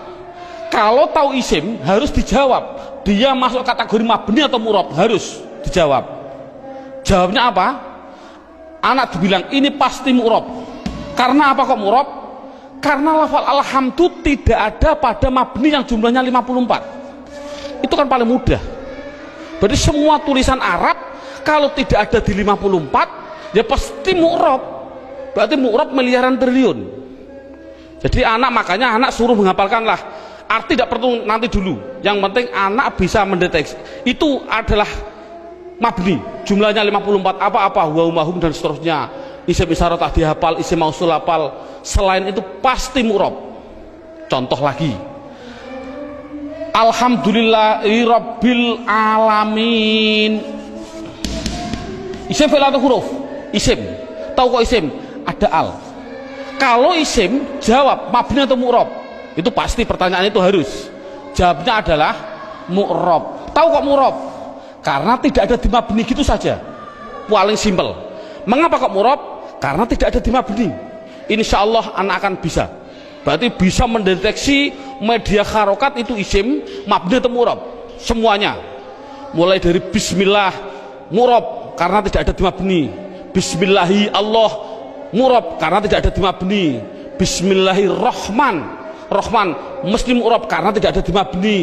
Kalau tahu isim harus dijawab, dia masuk kategori mabni atau mu'rob, harus dijawab. Jawabnya apa? Anak dibilang ini pasti mu'rob. Karena apa kok mu'rob? Karena lafal alhamdu tidak ada pada mabni yang jumlahnya 54. Itu kan paling mudah. Berarti semua tulisan Arab kalau tidak ada di 54 ya pasti mu'rob. Berarti mu'rob miliaran triliun. Jadi makanya anak suruh menghafalkanlah. Arti tidak perlu nanti dulu. Yang penting anak bisa mendeteksi. Itu adalah mabni, jumlahnya 54, apa-apa, wa umahum dan seterusnya. Isim isyarah tak dihafal, isim mausul hafal, selain itu pasti mu'rob. Contoh lagi, alhamdulillahi rabbil alamin. Isim fi'il atau huruf? Isim. Tahu kok isim? Ada al. Kalau isim, jawab mabni atau mu'rob? Itu pasti pertanyaan itu harus. Jawabnya adalah mu'rob. Tahu kok mu'rob? Karena tidak ada di mabni, gitu saja. Paling simpel. Mengapa kok mu'rob? Karena tidak ada di mabni. Insya Allah anak akan bisa. Berarti bisa mendeteksi media harokat itu isim, mabni atau mu'rob. Semuanya. Mulai dari bismillah, mu'rob karena tidak ada di mabni. Bismillahi Allah, mu'rob karena tidak ada di mabni. Bismillahirrahman, Rahman mesti mu'rob karena tidak ada di mabni.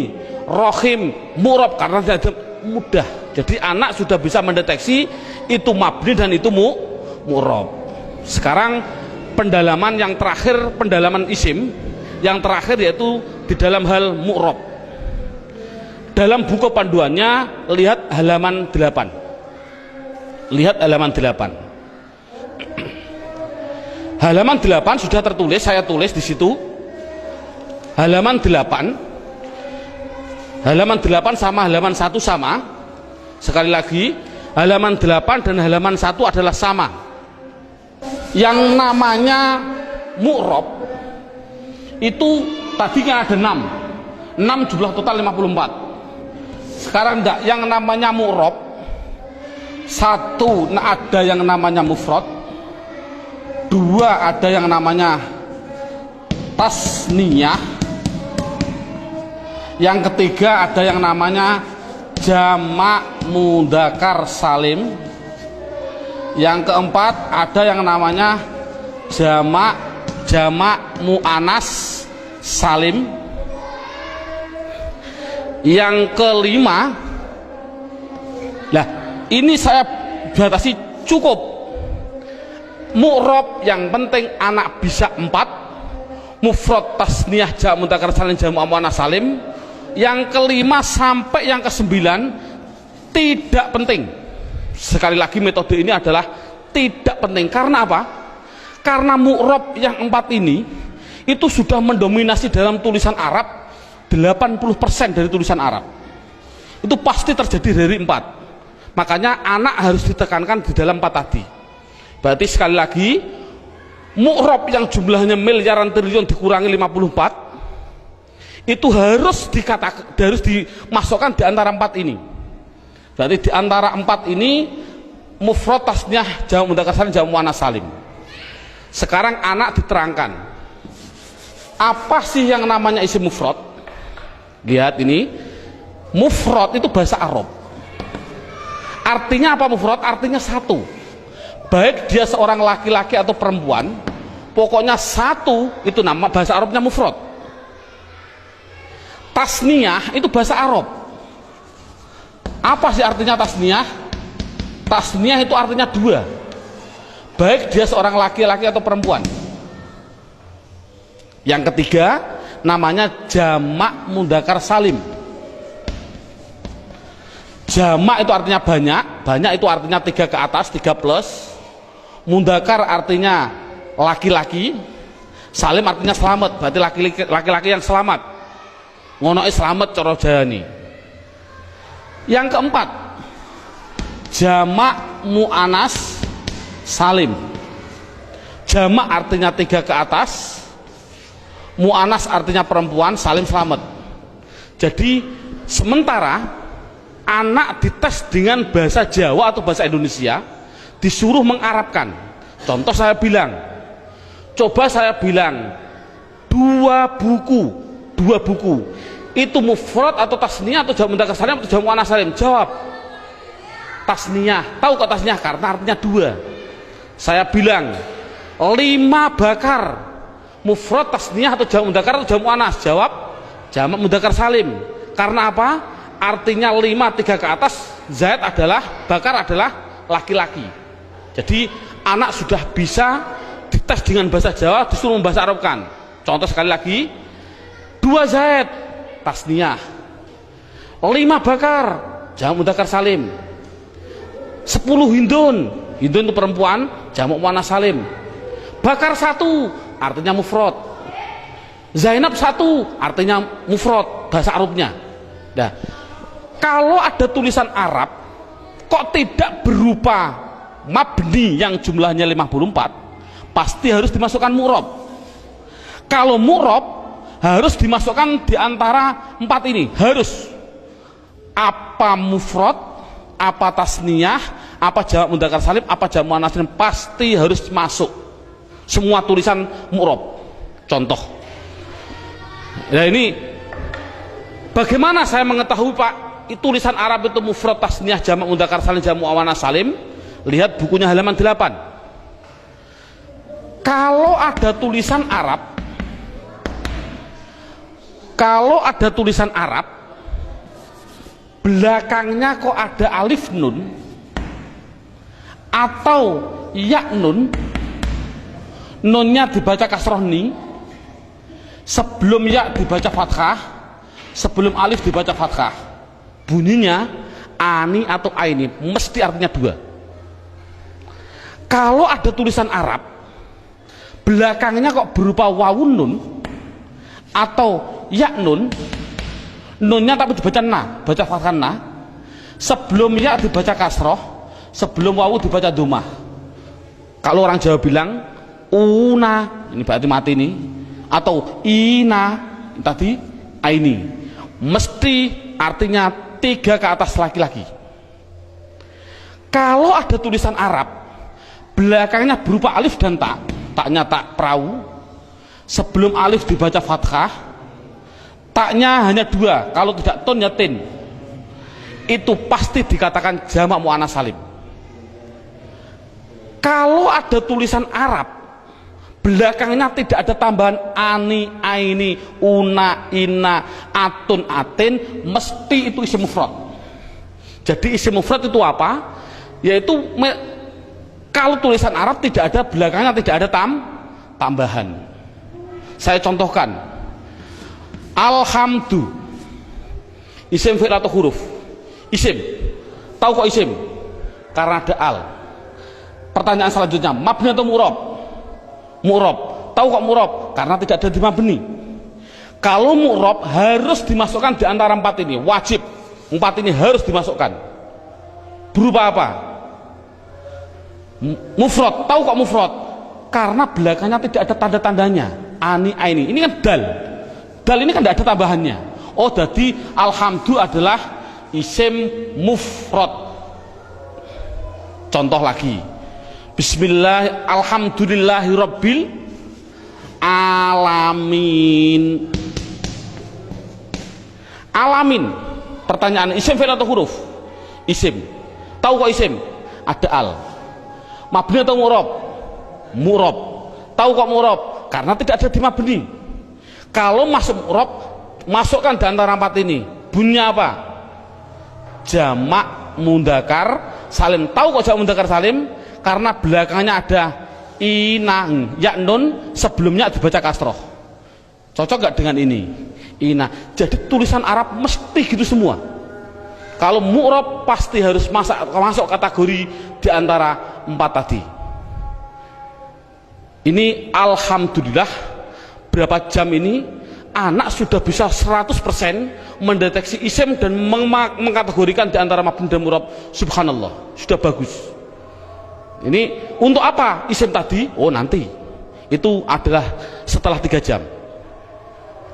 Rohim, mu'rob karena tidak ada. Mudah. Jadi anak sudah bisa mendeteksi itu mabni dan itu mu'rob. Sekarang pendalaman yang terakhir, pendalaman isim yang terakhir yaitu di dalam hal mu'rob. Dalam buku panduannya lihat halaman 8. Lihat halaman 8. Halaman 8 sudah tertulis, saya tulis di situ. Halaman 8. Halaman 8 sama halaman 1 sama. Sekali lagi, halaman 8 dan halaman 1 adalah sama. Yang namanya mu'rob itu tadi kan ada 6 jumlah total 54. Sekarang enggak, yang namanya mu'rob 1 ada yang namanya mufrad, 2 ada yang namanya tasniyah, yang ketiga ada yang namanya jamak mudzakkar salim, yang keempat ada yang namanya jamak muannas salim, yang kelima, lah ini saya batasi cukup mu'rob yang penting anak bisa 4, mufrad tasniyah jamak mudzakkar salim jamak muannas salim. Yang kelima sampai yang ke-9 tidak penting. Sekali lagi metode ini adalah tidak penting. Karena apa? Karena mu'rob yang 4 ini itu sudah mendominasi dalam tulisan Arab 80% dari tulisan Arab itu pasti terjadi dari 4. Makanya anak harus ditekankan di dalam 4 tadi. Berarti sekali lagi, mu'rab yang jumlahnya miliaran triliun dikurangi 54 itu harus dimasukkan di antara 4 ini. Berarti di antara 4 ini mufrad, tasniyah, jamak mudzakkar salim, jamak muannats salim. Sekarang anak diterangkan apa sih yang namanya isim mufrad. Lihat ini, mufrad itu bahasa Arab. Artinya apa mufrad? Artinya satu. Baik dia seorang laki-laki atau perempuan, pokoknya satu, itu nama bahasa Arabnya mufrad. Tasniyah itu bahasa Arab. Apa sih artinya tasniyah? Tasniyah itu artinya 2. Baik dia seorang laki-laki atau perempuan. Yang ketiga namanya jamak mudzakkar salim. Jamak itu artinya banyak, banyak itu artinya 3 ke atas, 3 plus. Mudzakkar artinya laki-laki, salim artinya selamat, berarti laki-laki yang selamat. Ngono selamat cara jani. Yang keempat, jamak muannats salim. Jamak artinya 3 ke atas, muannats artinya perempuan, salim selamat. Jadi sementara anak dites dengan bahasa Jawa atau bahasa Indonesia, disuruh mengarabkan. Contoh saya bilang, coba saya bilang 2 buku itu mufrad atau tasniyah atau jamak mudzakkar salim atau jamak muannats salim? Jawab tasniyah. Tahu kok tasniyah? Karena artinya 2. Saya bilang 5 bakar, mufrad, tasniyah atau jamak mudzakkar atau jamak muannats? Jawab jamak mudzakkar salim. Karena apa? Artinya 5 3 ke atas, zaid adalah, bakar adalah laki-laki. Jadi anak sudah bisa dites dengan bahasa Jawa, disuruh membahasa Arabkan. Contoh sekali lagi, 2 zaid tasniyah, 5 bakar jamak mudzakkar salim, 10 hindun, hindun itu perempuan, jamak muannats salim. Bakar 1 artinya mufrad, Zainab 1 artinya mufrad bahasa Arabnya. Nah, kalau ada tulisan Arab kok tidak berupa mabni yang jumlahnya 54, pasti harus dimasukkan mu'rab. Kalau mu'rab harus dimasukkan di antara 4 ini, harus apa mufrad, apa tasniyah, apa jamak mudzakkar salim, apa jamak muannats salim, pasti harus masuk semua tulisan mu'rab. Contoh, nah ini bagaimana saya mengetahui Pak tulisan Arab itu mufrad, tasniyah, jamak mudzakkar salim, jamak muannats salim? Lihat bukunya halaman 8. Kalau ada tulisan Arab, belakangnya kok ada alif nun atau ya nun, nunnya dibaca kasroh ni, sebelum ya dibaca fathah, sebelum alif dibaca fathah, bunyinya ani atau aini, mesti artinya 2. Kalau ada tulisan Arab belakangnya kok berupa wawun nun atau ya nun, nunnya tapi dibaca na, baca fathah na, sebelum ya dibaca kasroh, sebelum wawu dibaca domah. Kalau orang Jawa bilang una, ini berarti mati nih, atau ina tadi aini, mesti artinya 3 ke atas laki-laki. Kalau ada tulisan Arab belakangnya berupa alif dan tak, taknya tak perahu, sebelum alif dibaca fathah, taknya hanya 2, kalau tidak ton ya tin, itu pasti dikatakan jamak muannats salim. Kalau ada tulisan Arab belakangnya tidak ada tambahan ani, aini, una, ina, atun, atin, mesti itu isim mufrad. Jadi isim mufrad itu apa? Yaitu kalau tulisan Arab tidak ada belakangnya tidak ada tambahan. Saya contohkan, alhamdu, isim fi'il atau huruf? Isim. Tahu kok isim? Karena ada al. Pertanyaan selanjutnya, mabni atau mu'rab? Mu'rab. Tahu kok mu'rab? Karena tidak ada di mabni. Kalau mu'rob harus dimasukkan di antara empat ini, wajib. Empat ini harus dimasukkan. Berupa apa? Mufrad. Tahu kok mufrad? Karena belakangnya tidak ada tanda-tandanya. Ani, aini. Ini kan dal. Dal ini kan tidak ada tambahannya. Oh, jadi alhamdu adalah isim mufrad. Contoh lagi. Bismillah, alhamdulillahirabbil alamin. Alamin. Pertanyaan, isim fi'il atau huruf? Isim. Tahu kok isim? Ada al. Mabni atau mu'rob? Mu'rob. Tahu kok mu'rob? Karena tidak ada di mabni. Kalau masuk mu'rob, masukkan di antara empat ini. Bunyinya apa? Jamak mudzakkar salim. Tahu kok jamak mudzakkar salim? Karena belakangnya ada inang, ya nun, sebelumnya dibaca kasroh. Cocok gak dengan ini? Ina. Jadi tulisan Arab mesti gitu semua. Kalau mu'rob pasti harus masuk kategori di antara empat tadi. Ini alhamdulillah berapa jam ini anak sudah bisa 100% mendeteksi isim dan mengkategorikan di antara mabni dan mu'rob. Subhanallah, sudah bagus. Ini untuk apa isim tadi? Oh, nanti. Itu adalah setelah 3 jam.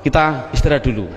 Kita istirahat dulu.